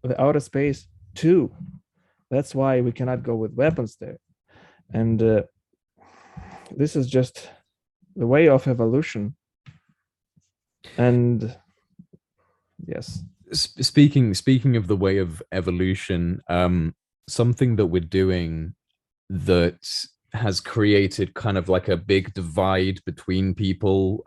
the outer space too. That's why we cannot go with weapons there. And this is just the way of evolution. And yes. Speaking of the way of evolution, something that we're doing that has created kind of like a big divide between people.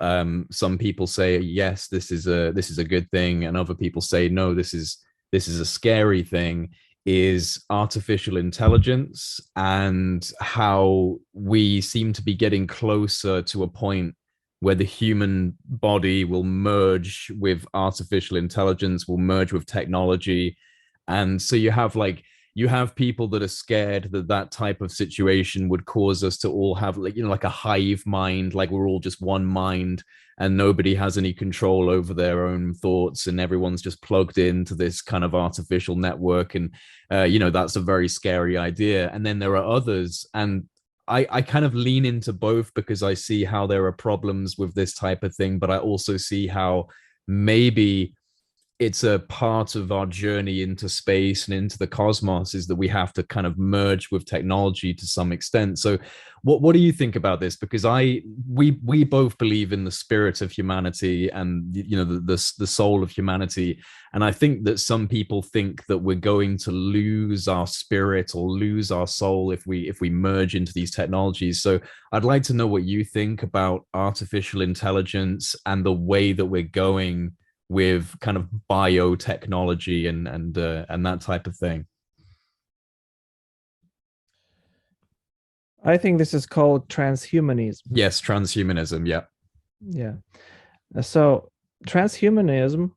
Some people say yes, this is a good thing, and other people say no, this is a scary thing. Is artificial intelligence, and how we seem to be getting closer to a point where the human body will merge with artificial intelligence, will merge with technology. And so you have people that are scared that that type of situation would cause us to all have like a hive mind, like we're all just one mind and nobody has any control over their own thoughts and everyone's just plugged into this kind of artificial network. And that's a very scary idea. And then there are others, and I kind of lean into both because I see how there are problems with this type of thing, but I also see how maybe it's a part of our journey into space and into the cosmos is that we have to kind of merge with technology to some extent. So what do you think about this? Because we both believe in the spirit of humanity and the soul of humanity. And I think that some people think that we're going to lose our spirit or lose our soul if we merge into these technologies. So I'd like to know what you think about artificial intelligence and the way that we're going with kind of biotechnology and that type of thing. I think this is called transhumanism. Yes, transhumanism. Yeah. Yeah. So transhumanism,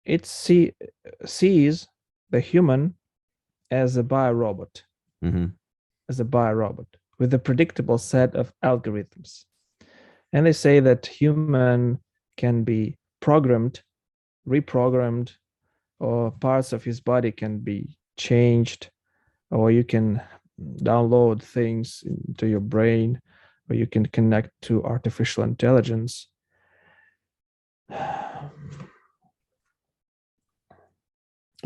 it sees the human as a biorobot, as a biorobot with a predictable set of algorithms. And they say that human can be programmed, reprogrammed, or parts of his body can be changed, or you can download things into your brain, or you can connect to artificial intelligence.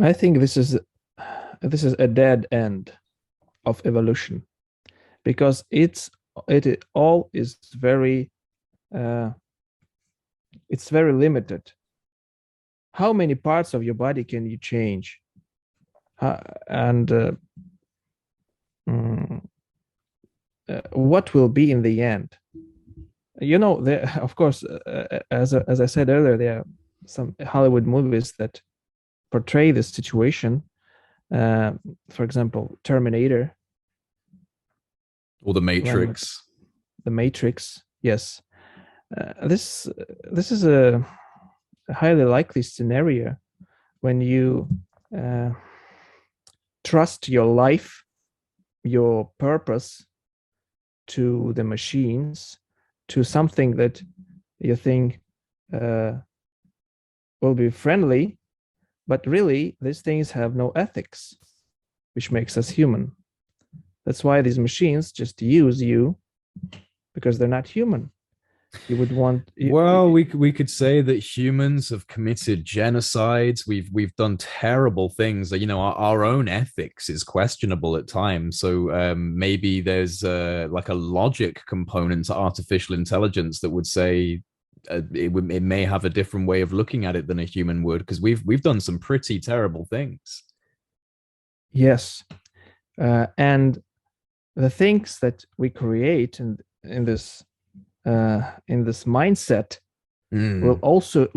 I think this is a dead end of evolution, because it all is very it's very limited. How many parts of your body can you change? And what will be in the end? You know, there, of course, as I said earlier, there are some Hollywood movies that portray this situation. For example, Terminator, or the Matrix. The Matrix. Yes, this is a highly likely scenario when you trust your life, your purpose to the machines, to something that you think will be friendly, but really these things have no ethics, which makes us human. That's why these machines just use you, because they're not human. You would want. Well, we could say that humans have committed genocides. We've done terrible things. You know, our own ethics is questionable at times. So maybe there's like a logic component to artificial intelligence that would say it may have a different way of looking at it than a human would, because we've done some pretty terrible things. Yes, and the things that we create in this mindset will also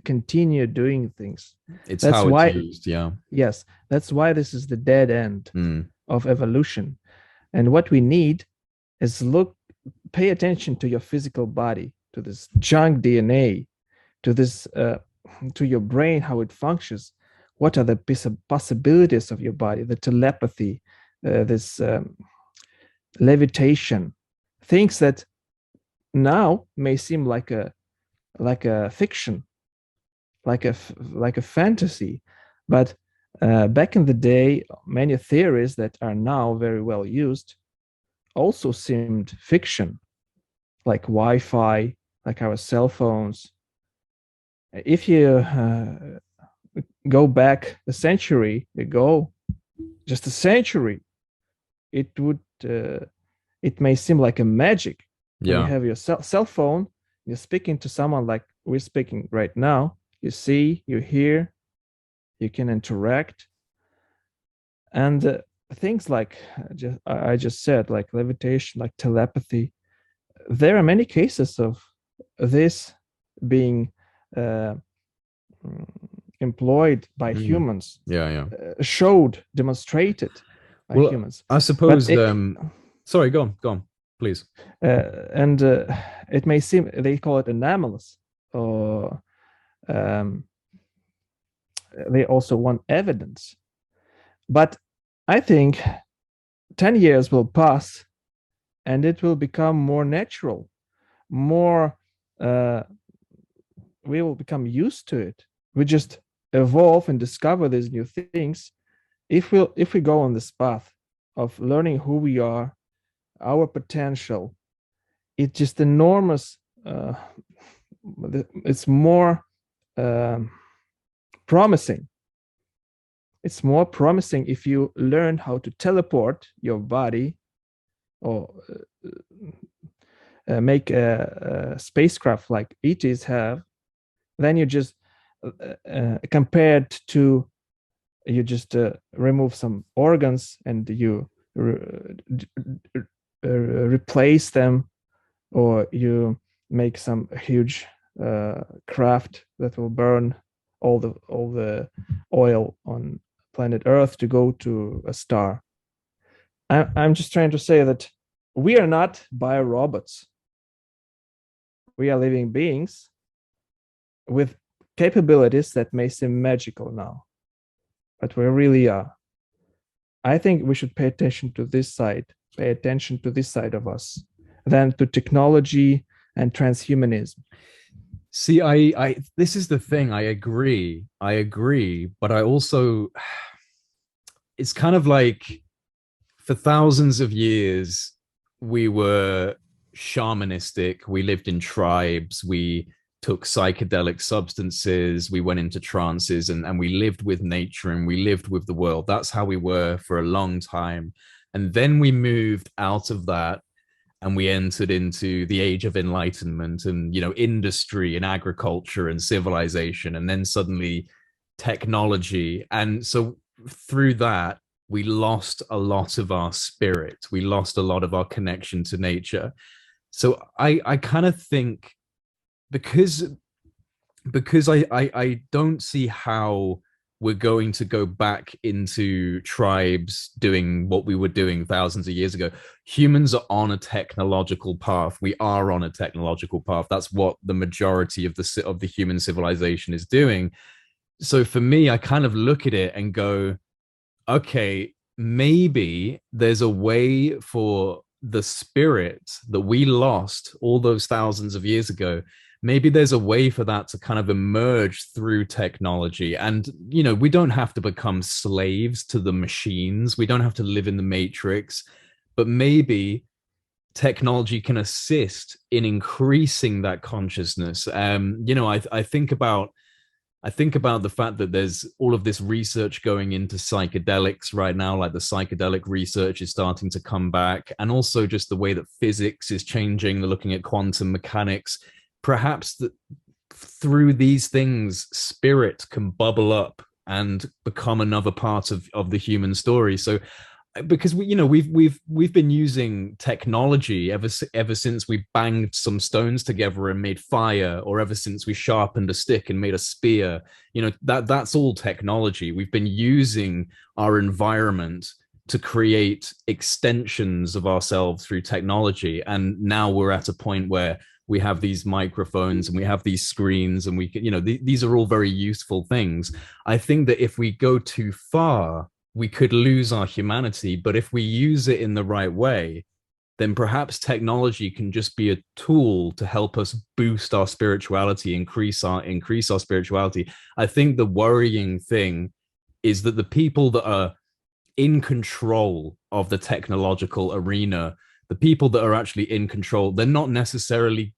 continue doing things. That's how why it's used. Yeah. Yes, that's why this is the dead end of evolution. And what we need is pay attention to your physical body, to this junk DNA, to this to your brain, how it functions. What are the possibilities of your body? The telepathy, this levitation, things that now may seem like a fiction, like a fantasy, but back in the day, many theories that are now very well used also seemed fiction, like Wi-Fi, like our cell phones. If you go back a century ago, just a century, it may seem like a magic. When you have your cell phone, you're speaking to someone like we're speaking right now. You see, you hear, you can interact. And things like I just said, like levitation, like telepathy, there are many cases of this being employed by humans. Showed, demonstrated by humans. I suppose. Sorry, go on, please. And it may seem, they call it anomalous, or they also want evidence. But I think 10 years will pass and it will become more natural, more, we will become used to it. We just evolve and discover these new things. If we go on this path of learning who we are, our potential, it's just enormous. It's more promising. It's more promising if you learn how to teleport your body, or make a spacecraft like ETs have. Then you just compared to, you just remove some organs and you replace them, or you make some huge craft that will burn all the oil on planet Earth to go to a star. I'm just trying to say that we are not biorobots. We are living beings with capabilities that may seem magical now, but we really are. I think we should pay attention to this side of us, than to technology and transhumanism. See, I this is the thing. I agree, but I also, it's kind of like for thousands of years, we were shamanistic. We lived in tribes. We took psychedelic substances. We went into trances and we lived with nature and we lived with the world. That's how we were for a long time. And then we moved out of that and we entered into the age of enlightenment and, industry and agriculture and civilization. And then suddenly technology. And so through that, we lost a lot of our spirit. We lost a lot of our connection to nature. So I kind of think because I don't see how we're going to go back into tribes doing what we were doing thousands of years ago. Humans are on a technological path. We are on a technological path. That's what the majority of the human civilization is doing. So for me, I kind of look at it and go, okay, maybe there's a way for the spirit that we lost all those thousands of years ago. Maybe there's a way for that to kind of emerge through technology. And, we don't have to become slaves to the machines. We don't have to live in the matrix, but maybe technology can assist in increasing that consciousness. I think about the fact that there's all of this research going into psychedelics right now, like the psychedelic research is starting to come back, and also just the way that physics is changing. They're looking at quantum mechanics. Perhaps that through these things, spirit can bubble up and become another part of the human story. So because we've been using technology ever since we banged some stones together and made fire, or ever since we sharpened a stick and made a spear. That's all technology. We've been using our environment to create extensions of ourselves through technology, and now we're at a point where we have these microphones and we have these screens, and we can, these are all very useful things. I think that if we go too far, we could lose our humanity. But if we use it in the right way, then perhaps technology can just be a tool to help us boost our spirituality, increase our spirituality. I think the worrying thing is that the people that are in control of the technological arena, the people that are actually in control, they're not necessarily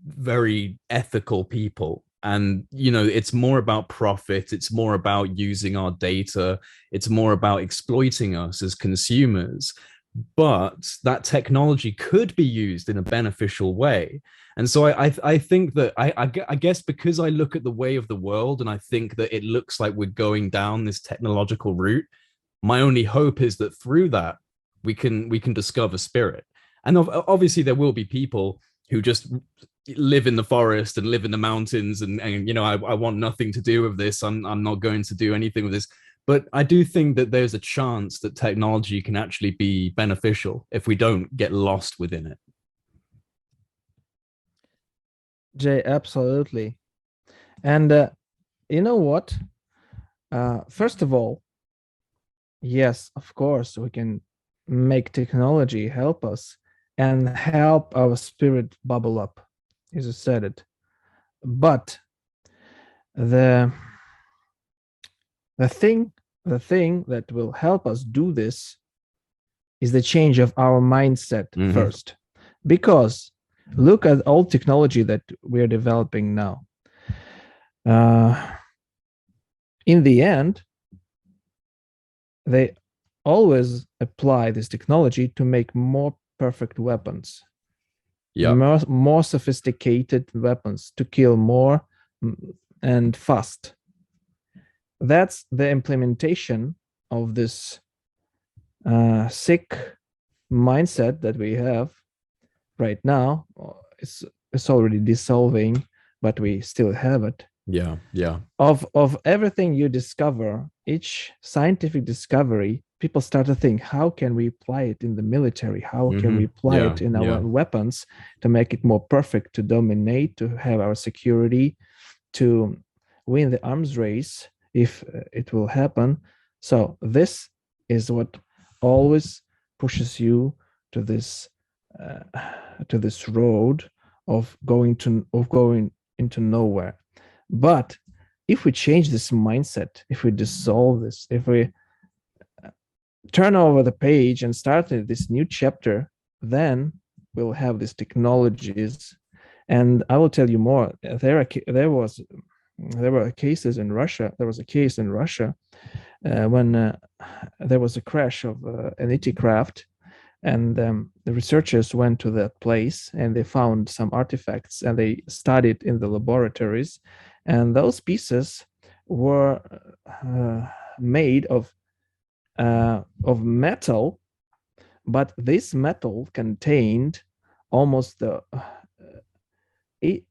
very ethical people. And, it's more about profit. It's more about using our data. It's more about exploiting us as consumers. But that technology could be used in a beneficial way. And so I think that I guess because I look at the way of the world and I think that it looks like we're going down this technological route, my only hope is that through that, we can discover spirit. And obviously there will be people who just live in the forest and live in the mountains and I want nothing to do with this. I'm not going to do anything with this. But I do think that there's a chance that technology can actually be beneficial if we don't get lost within it. Jay, absolutely. And you know what? First of all, yes, of course, we can make technology help us and help our spirit bubble up, as you said it. But the thing that will help us do this is the change of our mindset first. Because look at all technology that we're developing now. In the end, they always apply this technology to make more perfect weapons, more sophisticated weapons to kill more and fast. That's the implementation of this sick mindset that we have right now. It's already dissolving, but we still have it. Yeah. Of everything you discover, each scientific discovery, people start to think, how can we apply it in the military? How can we apply it in our weapons to make it more perfect, to dominate, to have our security, to win the arms race if it will happen? So this is what always pushes you to this road of going into nowhere. But if we change this mindset, if we dissolve this, if we turn over the page and start this new chapter, then we'll have these technologies. And I will tell you more. There were cases in Russia. There was a case in Russia when there was a crash of an ET craft, and the researchers went to that place and they found some artifacts and they studied in the laboratories, and those pieces were made of metal, but this metal contained almost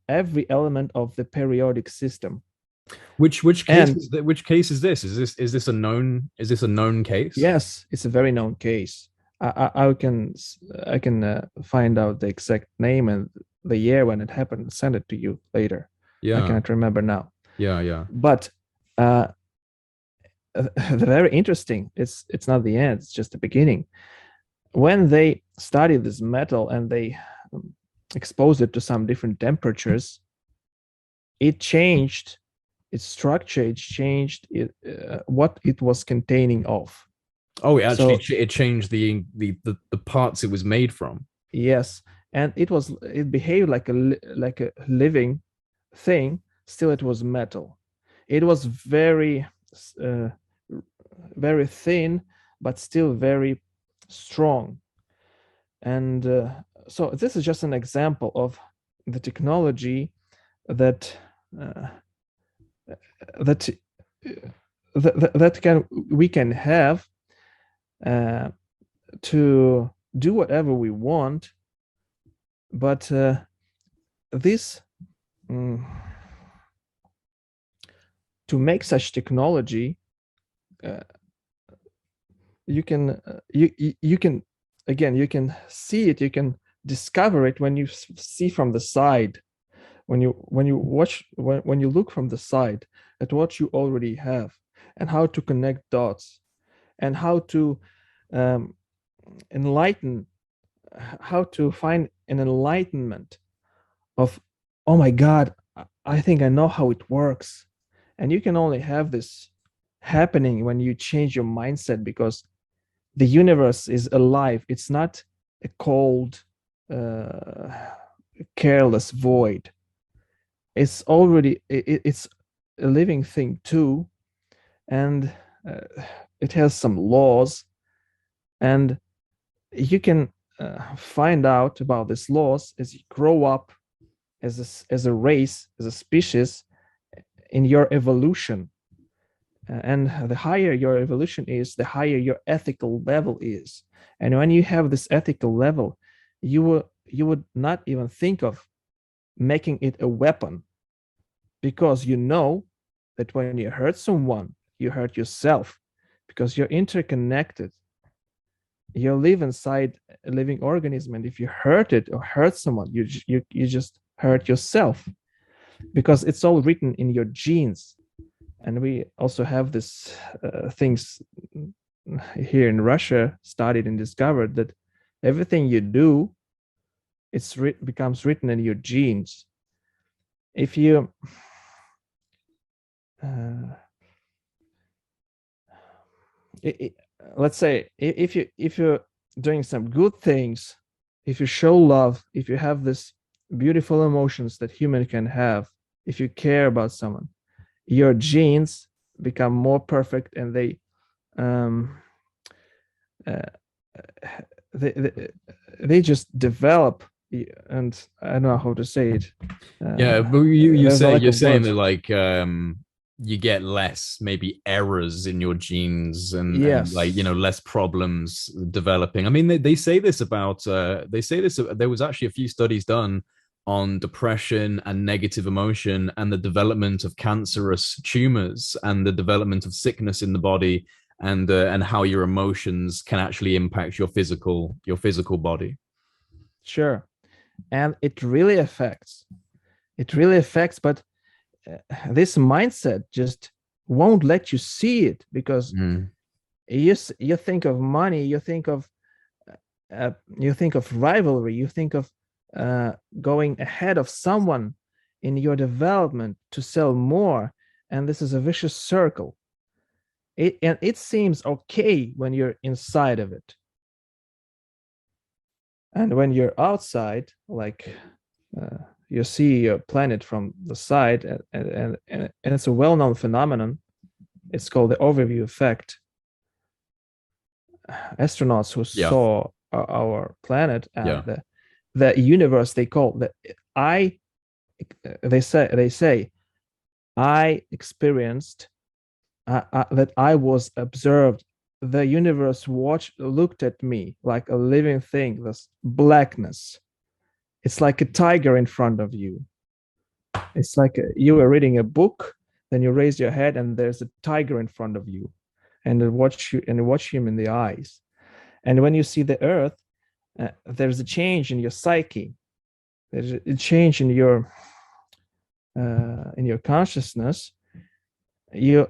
every element of the periodic system. Which case is this? Is this a known case? Yes, it's a very known case. I can find out the exact name and the year when it happened and send it to you later. Yeah, I cannot remember now. Yeah. But very interesting. It's not the end. It's just the beginning. When they studied this metal and they exposed it to some different temperatures, it changed its structure. It changed what it was containing of. Oh, it changed the parts it was made from. Yes, and it behaved like a living thing. Still, it was metal. It was very very thin, but still very strong. And so this is just an example of the technology that we can have to do whatever we want, but this to make such technology, you can again, you can see it, you can discover it when you see from the side, when you look from the side at what you already have and how to connect dots and how to enlighten, how to find an enlightenment of, oh my God, I think I know how it works. And you can only have this happening when you change your mindset, because the universe is alive. It's not a cold, careless void. It's already, it's a living thing too. And it has some laws, and you can find out about these laws as you grow up as a race, as a species in your evolution. And the higher your evolution is, the higher your ethical level is. And when you have this ethical level, you would not even think of making it a weapon, because you know that when you hurt someone, you hurt yourself, because you're interconnected. You live inside a living organism, and if you hurt it or hurt someone, you just hurt yourself, because it's all written in your genes. And we also have this things here in Russia studied and discovered that everything you do, becomes written in your genes. If you let's say if you're doing some good things, if you show love, if you have this beautiful emotions that human can have, if you care about someone, your genes become more perfect, and they just develop. And I don't know how to say it. Yeah, but you're saying that like you get less maybe errors in your genes, and, yes, and like, you know, less problems developing. I mean, they say this about there was actually a few studies done on depression and negative emotion and the development of cancerous tumors and the development of sickness in the body, and how your emotions can actually impact your physical body. Sure. And it really affects, but this mindset just won't let you see it, because you think of money, you think of rivalry, you think of going ahead of someone in your development to sell more, and this is a vicious circle. and it seems okay when you're inside of it. And when you're outside, like you see your planet from the side, and it's a well-known phenomenon. It's called the overview effect. Astronauts who saw our planet and the universe, they call the they say I experienced that I was observed. The universe looked at me like a living thing, this blackness. It's like a tiger in front of you. It's like you were reading a book, then you raise your head and there's a tiger in front of you, and you watch him in the eyes. And when you see the Earth, there's a change in your psyche. There's a change in your consciousness. You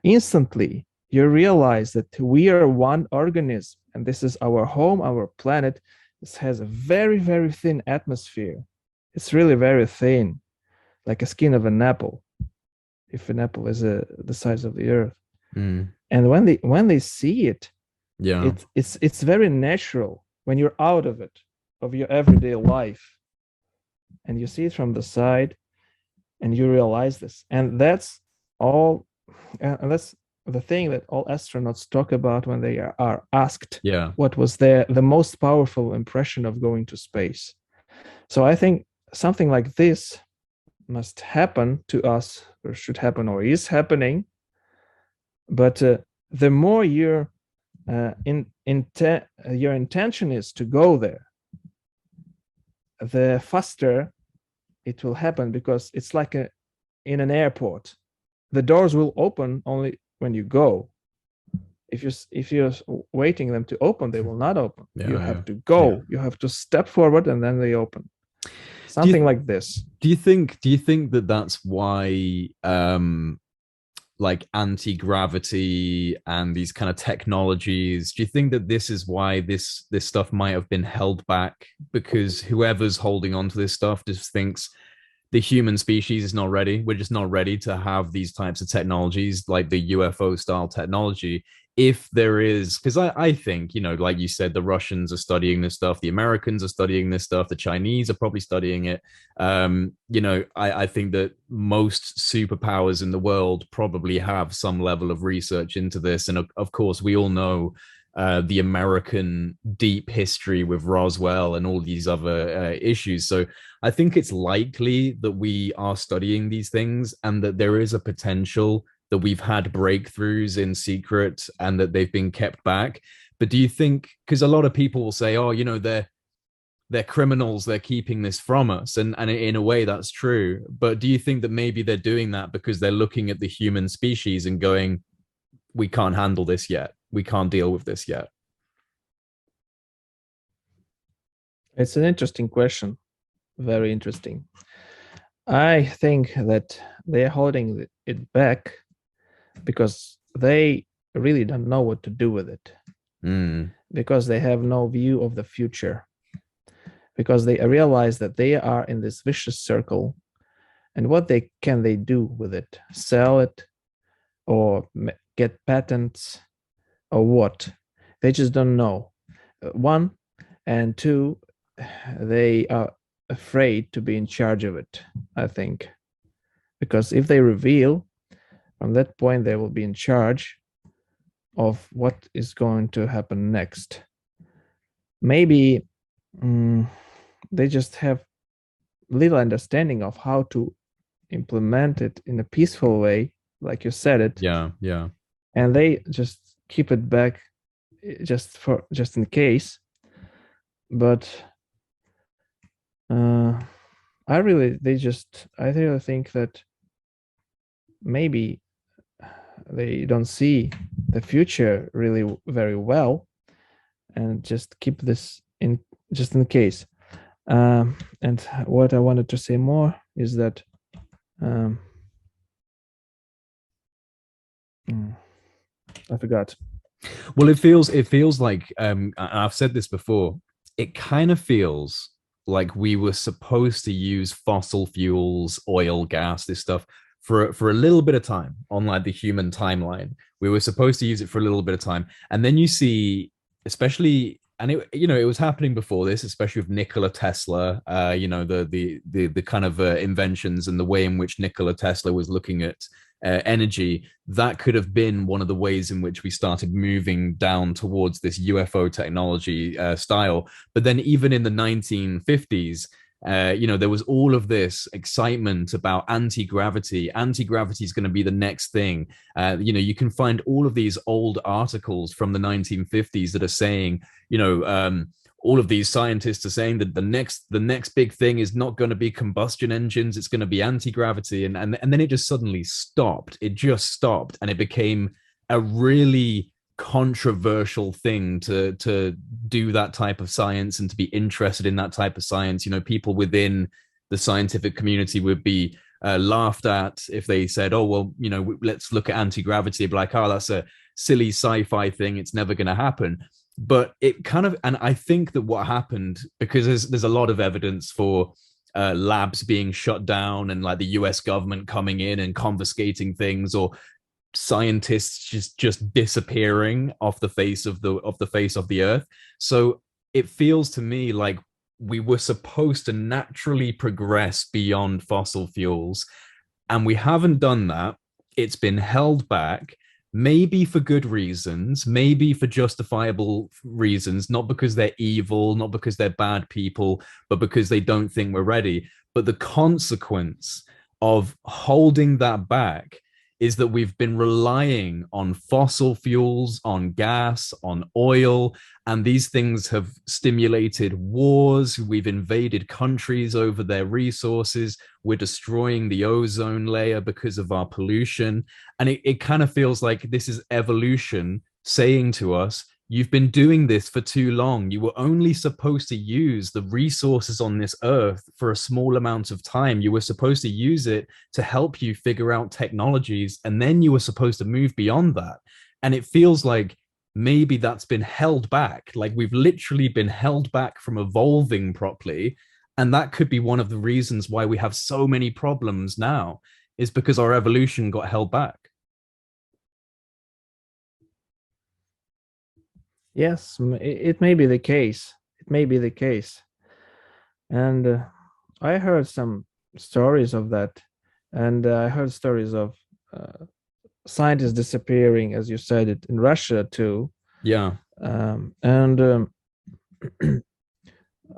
instantly you realize that we are one organism, and this is our home, our planet. This has a very, very thin atmosphere. It's really very thin, like a skin of an apple, if an apple is the size of the Earth. And when they see it, it's very natural when you're out of it, of your everyday life, and you see it from the side, and you realize this. And that's all. And that's the thing that all astronauts talk about when they are asked what was the most powerful impression of going to space. So I think something like this must happen to us, or should happen, or is happening. But the more your intention is to go there, the faster it will happen, because it's like in an airport. The doors will open only when you go. If you're waiting them to open, they will not open. You have to go. You have to step forward, and then they open. Something like this. Do you think that that's why like anti-gravity and these kind of technologies, do you think that this is why this stuff might have been held back? Because whoever's holding on to this stuff just thinks the human species is not ready. We're just not ready to have these types of technologies, like the UFO style technology. If there is, because I think, you know, like you said, the Russians are studying this stuff, the Americans are studying this stuff, the Chinese are probably studying it. You know, I think that most superpowers in the world probably have some level of research into this. And of course, we all know the American deep history with Roswell and all these other issues. So I think it's likely that we are studying these things, and that there is a potential that we've had breakthroughs in secret and that they've been kept back. But do you think, because a lot of people will say, oh, you know, they're criminals, they're keeping this from us, and in a way that's true, but do you think that maybe they're doing that because they're looking at the human species and going, we can't handle this yet, we can't deal with this yet? It's an interesting question. Very interesting. I think that they're holding it back because they really don't know what to do with it. Because they have no view of the future. Because they realize that they are in this vicious circle, and what can they do with it? Sell it, or get patents, or what? They just don't know. One, and two, they are afraid to be in charge of it, I think. Because if they reveal, from that point, they will be in charge of what is going to happen next. Maybe they just have little understanding of how to implement it in a peaceful way, like you said it. Yeah. And they just keep it back just in case. But I really think that maybe they don't see the future really very well, and just keep this in just in case. And what I wanted to say more is that I forgot. Well, it feels like I've said this before, it kind of feels like we were supposed to use fossil fuels, oil, gas, this stuff for a little bit of time on like the human timeline. We were supposed to use it for a little bit of time, and then you see, especially, and it, you know, it was happening before this, especially with Nikola Tesla. You know, the kind of inventions and the way in which Nikola Tesla was looking at energy. That could have been one of the ways in which we started moving down towards this UFO technology style. But then, even in the 1950s, you know, there was all of this excitement about anti-gravity. Anti-gravity is going to be the next thing. You know, you can find all of these old articles from the 1950s that are saying, you know, all of these scientists are saying that the next big thing is not going to be combustion engines, it's going to be anti-gravity, and then it just suddenly stopped. It just stopped, and it became a really controversial thing to do that type of science and to be interested in that type of science. You know, people within the scientific community would be laughed at if they said, oh well, you know, let's look at anti-gravity. Be like, oh, that's a silly sci-fi thing, it's never going to happen. But it kind of, and I think that what happened, because there's a lot of evidence for labs being shut down and like the US government coming in and confiscating things, or scientists just disappearing off the face of the earth. So it feels to me like we were supposed to naturally progress beyond fossil fuels, and we haven't done that. It's been held back, maybe for good reasons, maybe for justifiable reasons, not because they're evil, not because they're bad people, but because they don't think we're ready. But the consequence of holding that back is that we've been relying on fossil fuels, on gas, on oil, and these things have stimulated wars. We've invaded countries over their resources. We're destroying the ozone layer because of our pollution. And it kind of feels like this is evolution saying to us, you've been doing this for too long. You were only supposed to use the resources on this earth for a small amount of time. You were supposed to use it to help you figure out technologies, and then you were supposed to move beyond that. And it feels like maybe that's been held back. Like we've literally been held back from evolving properly. And that could be one of the reasons why we have so many problems now, is because our evolution got held back. Yes, it may be the case. It may be the case. And I heard some stories of that. And I heard stories of scientists disappearing, as you said it, in Russia too. Yeah. And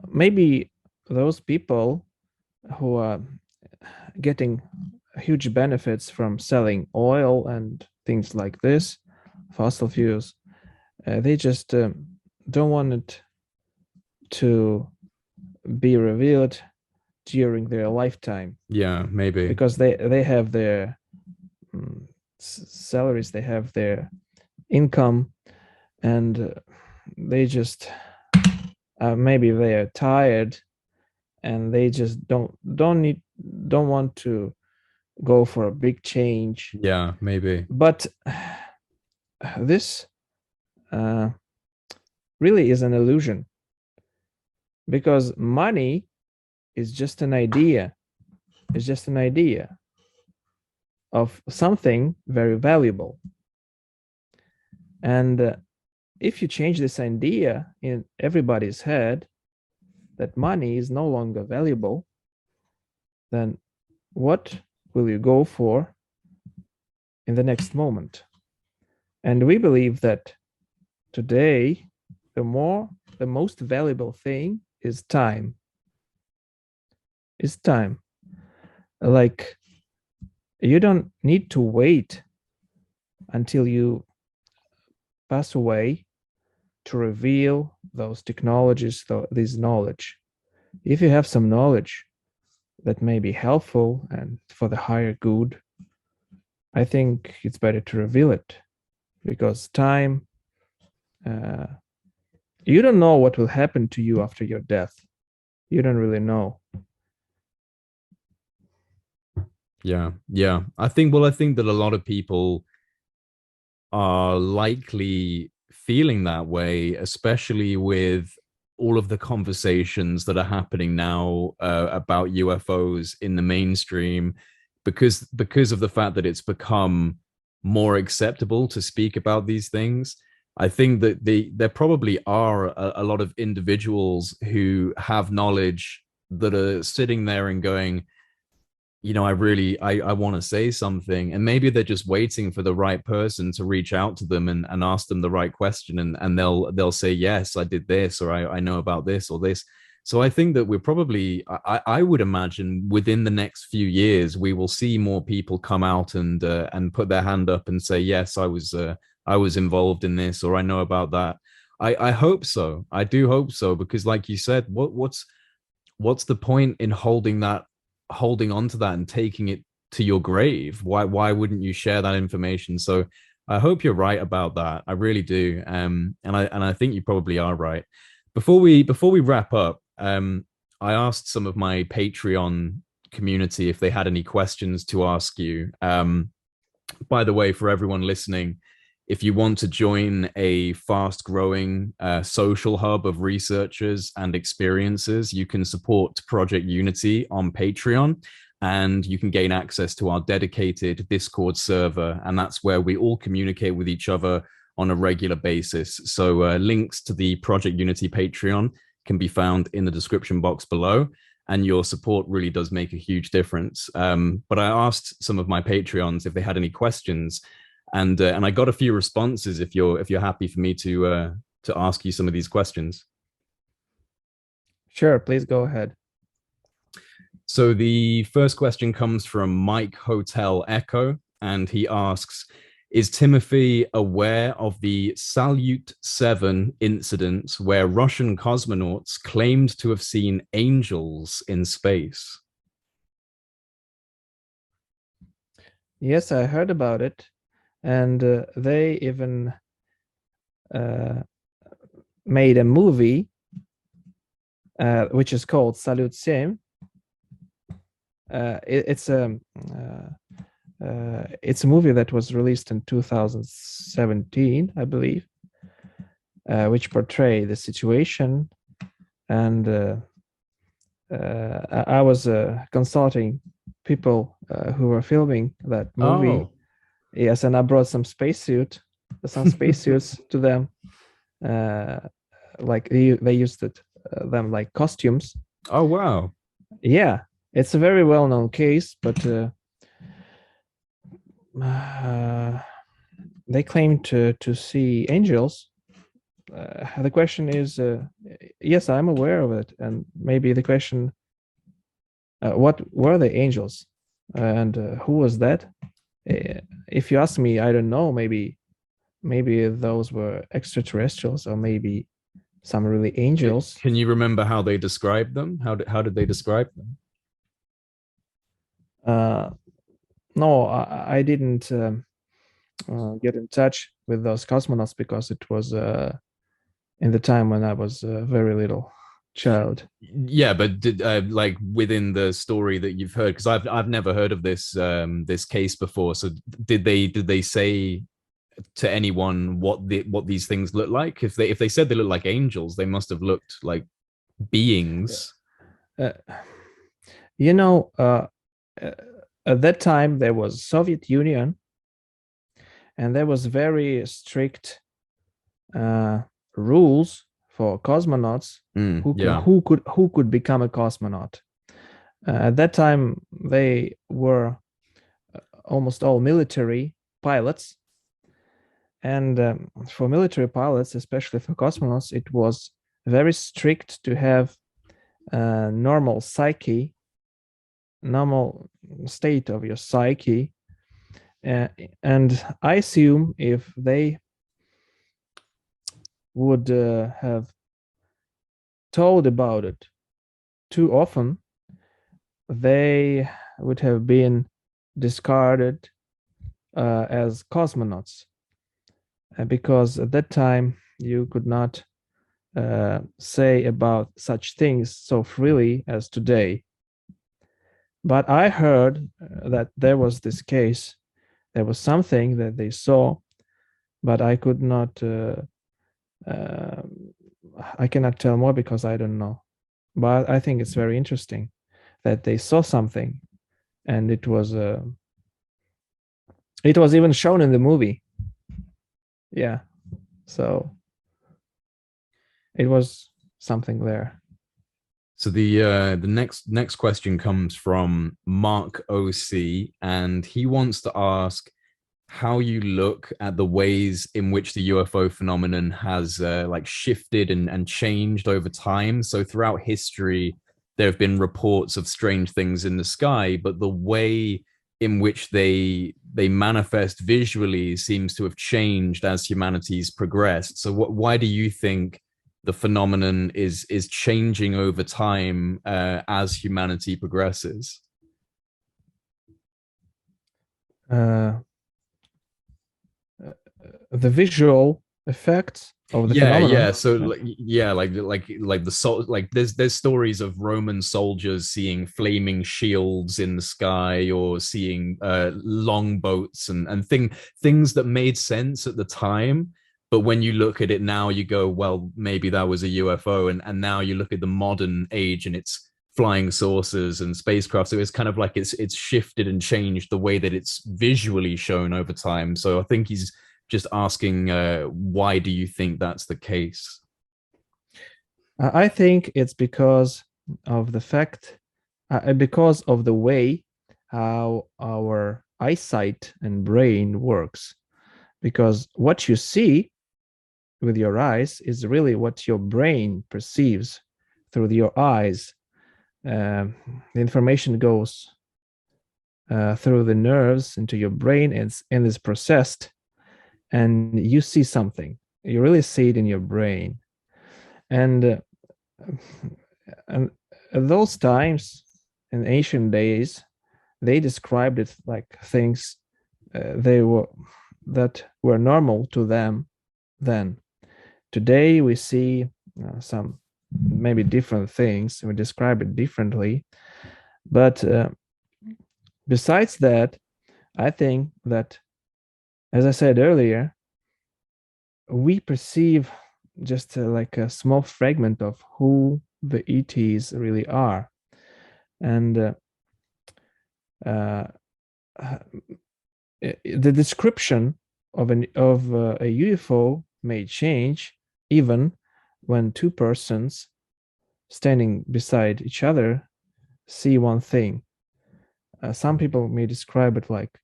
maybe those people who are getting huge benefits from selling oil and things like this, fossil fuels, they just don't want it to be revealed during their lifetime. Yeah, maybe. Because they have their salaries, they have their income, and they just maybe they are tired, and they just don't want to go for a big change. Yeah, maybe. But this really is an illusion, because money is just an idea. It's just an idea of something very valuable. And if you change this idea in everybody's head that money is no longer valuable, then what will you go for in the next moment? And we believe that today, the most valuable thing is time. Is time. Like, you don't need to wait until you pass away to reveal those technologies, this knowledge. If you have some knowledge that may be helpful and for the higher good, I think it's better to reveal it, because time, you don't know what will happen to you after your death. You don't really know. Yeah. I think that a lot of people are likely feeling that way, especially with all of the conversations that are happening now about UFOs in the mainstream. because of the fact that it's become more acceptable to speak about these things. I think that there probably are a lot of individuals who have knowledge that are sitting there and going, you know, I want to say something, and maybe they're just waiting for the right person to reach out to them and ask them the right question, and they'll say, yes, I did this, or I know about this or this. So I think that we're probably, I would imagine within the next few years, we will see more people come out and put their hand up and say, yes, I was involved in this, or I know about that. I hope so. I do hope so, because like you said, what's the point in holding on to that and taking it to your grave? Why wouldn't you share that information? So I hope you're right about that. I really do. And I think you probably are right. Before we wrap up, I asked some of my Patreon community if they had any questions to ask you. By the way, for everyone listening, if you want to join a fast growing social hub of researchers and experiences, you can support Project Unity on Patreon, and you can gain access to our dedicated Discord server. And that's where we all communicate with each other on a regular basis. So links to the Project Unity Patreon can be found in the description box below. And your support really does make a huge difference. But I asked some of my Patreons if they had any questions, and I got a few responses. If you're happy for me to ask you some of these questions. Sure, please go ahead. So the first question comes from Mike Hotel Echo, and he asks, is Timofey aware of the Salyut 7 incident where Russian cosmonauts claimed to have seen angels in space? Yes, I heard about it. And they even made a movie which is called Salyut 7. It's a movie that was released in 2017, I believe, which portray the situation. And I was consulting people who were filming that movie. Oh. Yes, and I brought some spacesuits to them. Like they used them like costumes. Oh, wow. Yeah, it's a very well-known case, but they claim to see angels. The question is, yes, I'm aware of it, and maybe the question, what were the angels, and who was that? If you ask me, I don't know. Maybe those were extraterrestrials, or maybe some really angels. Can you remember how they described them? How did they describe them? No, I didn't get in touch with those cosmonauts because it was in the time when I was a very little child. Yeah, but like within the story that you've heard, because I've never heard of this this case before. So did they say to anyone what these things look like? If they said they look like angels, they must have looked like beings. You know, at that time there was Soviet Union, and there was very strict rules for cosmonauts who could become a cosmonaut. At that time, they were almost all military pilots, and for military pilots, especially for cosmonauts, it was very strict to have a normal psyche, normal state of your psyche. And I assume if they would have told about it too often, they would have been discarded as cosmonauts, because at that time you could not say about such things so freely as today. But I heard that there was this case, there was something that they saw, but I could not I cannot tell more because I don't know. But I think it's very interesting that they saw something and it was even shown in the movie. Yeah, so it was something there. So the next question comes from Mark OC, and he wants to ask how you look at the ways in which the UFO phenomenon has like shifted and changed over time. So throughout history, there have been reports of strange things in the sky, but the way in which they manifest visually seems to have changed as humanity's progressed. So why do you think the phenomenon is changing over time as humanity progresses? Uh, the visual effects of the Yeah, phenomenon. so like the soul, like there's stories of Roman soldiers seeing flaming shields in the sky, or seeing longboats and things that made sense at the time, but when you look at it now, you go, well, maybe that was a UFO. And now you look at the modern age and it's flying saucers and spacecraft, so it's kind of like it's shifted and changed the way that it's visually shown over time. So I think he's just asking, why do you think that's the case? I think it's because of the fact, because of the way how our eyesight and brain works. Because what you see with your eyes is really what your brain perceives through your eyes. The information goes through the nerves into your brain and is processed, and you see something. You really see it in your brain. And and at those times in ancient days, they described it like things they were that were normal to them then. Today we see some maybe different things. We describe it differently, but besides that, I think that, as I said earlier, we perceive just like a small fragment of who the ETs really are. And the description of a UFO may change even when two persons standing beside each other see one thing. Some people may describe it like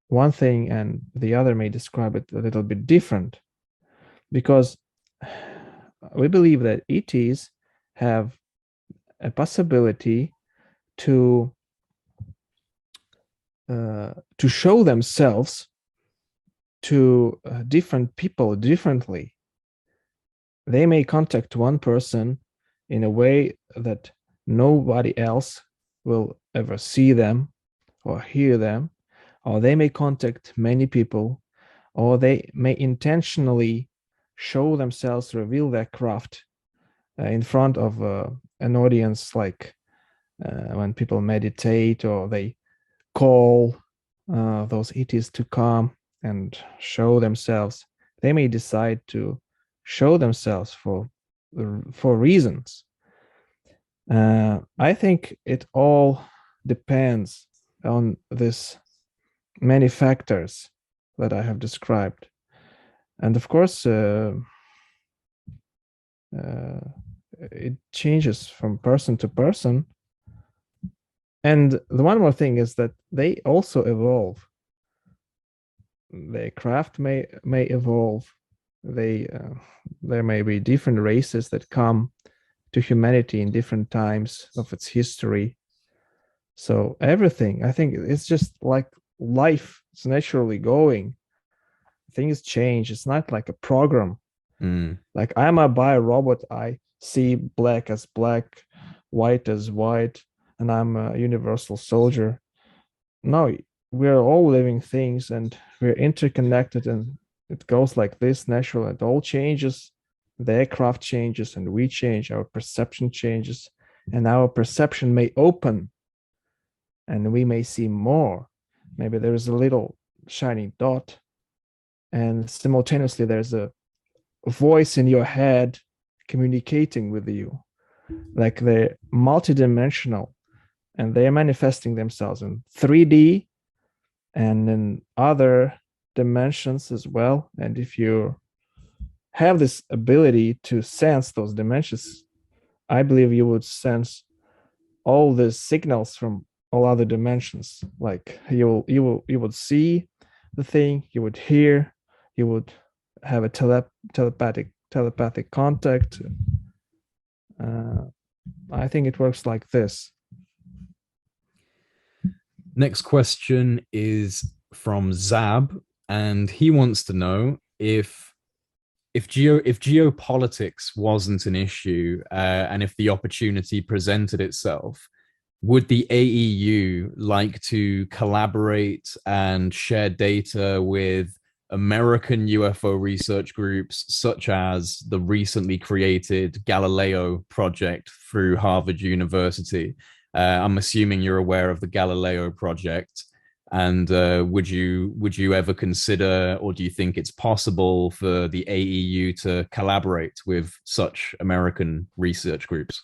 one thing, and the other may describe it a little bit different, because we believe that ETs have a possibility to show themselves to different people differently. They may contact one person in a way that nobody else will ever see them or hear them, or they may contact many people, or they may intentionally show themselves, reveal their craft in front of an audience, like when people meditate, or they call those ETs to come and show themselves. They may decide to show themselves for reasons. I think it all depends on this many factors that I have described, and of course, it changes from person to person. And the one more thing is that they also evolve. The craft may evolve. There may be different races that come to humanity in different times of its history. So everything, I think, it's just like life. It's naturally going. Things change. It's not like a program. Like I'm a bio-robot. I see black as black, white as white, and I'm a universal soldier. No, we're all living things, and we're interconnected, and it goes like this naturally. It all changes. The aircraft changes, and we change. Our perception changes, and our perception may open, and we may see more. Maybe there's a little shining dot, and simultaneously there's a voice in your head communicating with you, like the multidimensional and they are manifesting themselves in 3D and in other dimensions as well. And if you have this ability to sense those dimensions, I believe you would sense all the signals from all other dimensions. Like you would see the thing, you would hear, you would have a telepathic contact. I think it works like this. Next question is from Zab, and he wants to know if geopolitics wasn't an issue, and if the opportunity presented itself, would the AEU like to collaborate and share data with American UFO research groups, such as the recently created Galileo project through Harvard University? I'm assuming you're aware of the Galileo project. And would you ever consider, or do you think it's possible for the AEU to collaborate with such American research groups?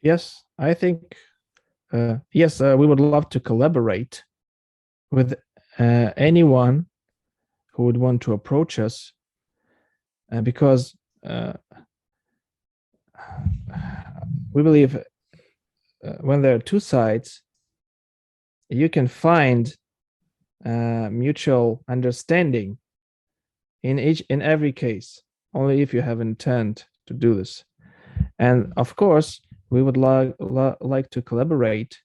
Yes, I think yes, we would love to collaborate with anyone who would want to approach us, because we believe when there are two sides, you can find mutual understanding in every case, only if you have intent to do this. And of course, we would like to collaborate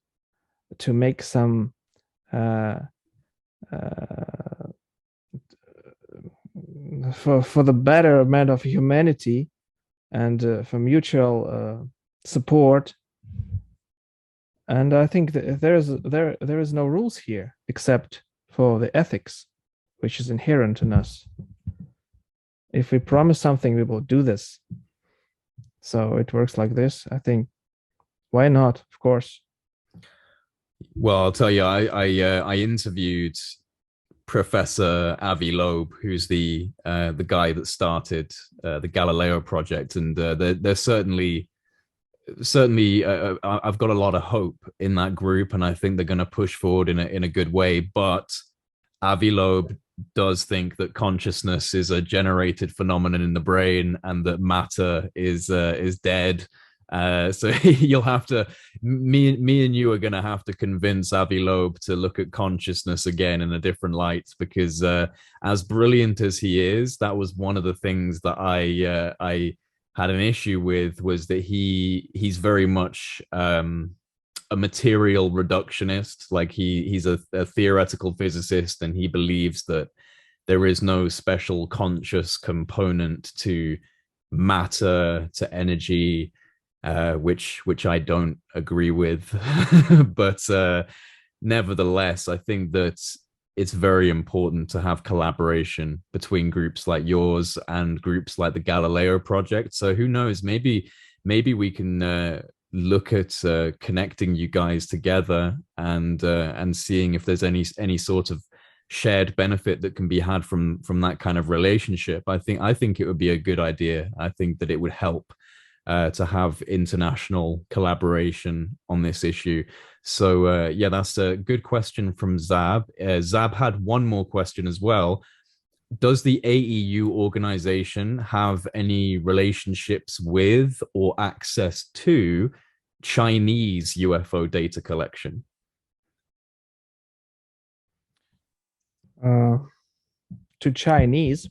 to make some for the betterment of humanity, and for mutual support. And I think that there is no rules here except for the ethics, which is inherent in us. If we promise something, we will do this. So it works like this. I think, why not? Of course. Well, I'll tell you, I interviewed Professor Avi Loeb, who's the guy that started the Galileo project, and they're certainly I've got a lot of hope in that group, and I think they're going to push forward in a good way. But Avi Loeb does think that consciousness is a generated phenomenon in the brain, and that matter is dead. So you'll have to, me and you are going to have to convince Avi Loeb to look at consciousness again in a different light, because as brilliant as he is, that was one of the things that I had an issue with, was that he's very much a material reductionist. Like he's a theoretical physicist, and he believes that there is no special conscious component to matter, to energy, which I don't agree with. But nevertheless, I think that it's very important to have collaboration between groups like yours and groups like the Galileo project. So who knows, maybe we can look at connecting you guys together, and seeing if there's any sort of shared benefit that can be had from that kind of relationship. I think it would be a good idea. I think that it would help to have international collaboration on this issue. So yeah, that's a good question from Zab. Zab had one more question as well. Does the AEU organization have any relationships with or access to Chinese UFO data collection? To Chinese,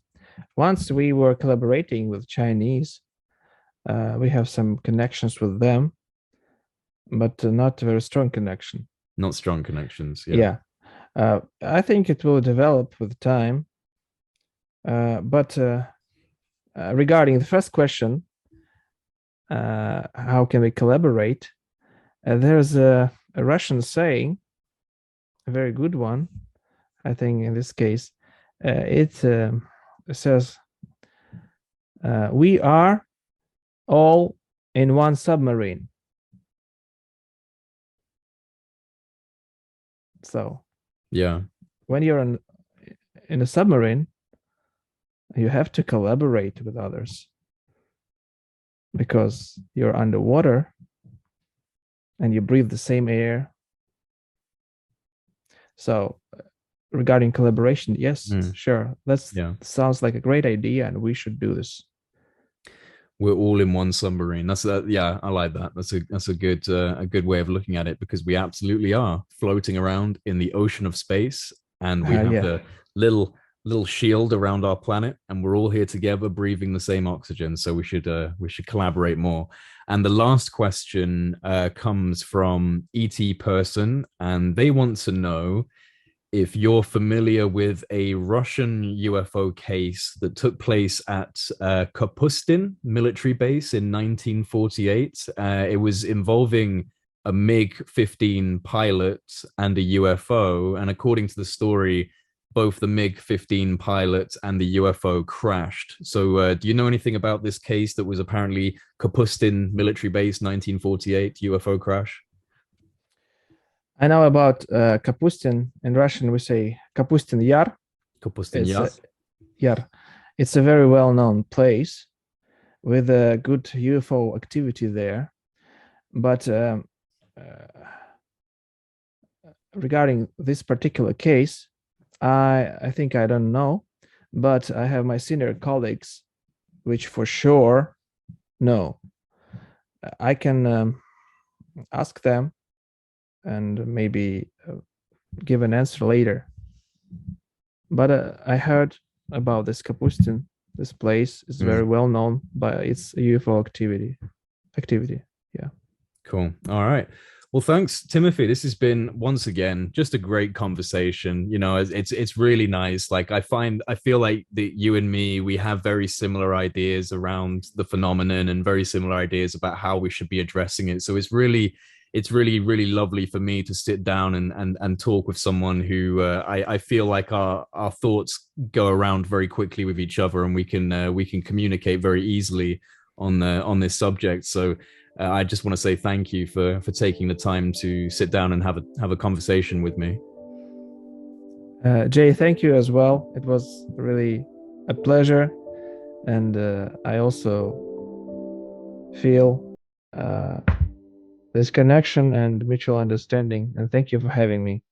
once we were collaborating with Chinese, we have some connections with them, but not a very strong connection. Not strong connections. Yeah. I think it will develop with time. But regarding the first question, how can we collaborate? There's a Russian saying, a very good one, I think in this case. It says, we are all in one submarine. So yeah, when you're in a submarine, you have to collaborate with others. because you're underwater and you breathe the same air. So regarding collaboration, yes, sure. Sounds like a great idea, and we should do this. We're all in one submarine. Yeah, I like that. That's a good way of looking at it, because we absolutely are floating around in the ocean of space, and we have the little shield around our planet, and we're all here together breathing the same oxygen. So we should collaborate more. And the last question comes from ET person, and they want to know if you're familiar with a Russian UFO case that took place at Kapustin military base in 1948. It was involving a MiG-15 pilot and a UFO. And according to the story, both the MiG-15 pilot and the UFO crashed. So do you know anything about this case that was apparently Kapustin military base, 1948 UFO crash? I know about Kapustin. In Russian, we say Kapustin Yar. Kapustin Yar. Yar. It's a very well-known place with a good UFO activity there. But regarding this particular case, I think I don't know, but I have my senior colleagues, which for sure know. I can ask them and maybe give an answer later. But I heard about this Kapustin. This place is very well known by its UFO activity. Yeah. Cool. All right. Well, thanks, Timothy. This has been once again just a great conversation. You know, it's really nice. Like I feel like that you and me, we have very similar ideas around the phenomenon and very similar ideas about how we should be addressing it. So it's really really lovely for me to sit down and talk with someone who I feel like our thoughts go around very quickly with each other, and we can communicate very easily on this subject. So I just want to say thank you for taking the time to sit down and have a conversation with me. Jay, thank you as well. It was really a pleasure, and I also feel this connection and mutual understanding. And thank you for having me.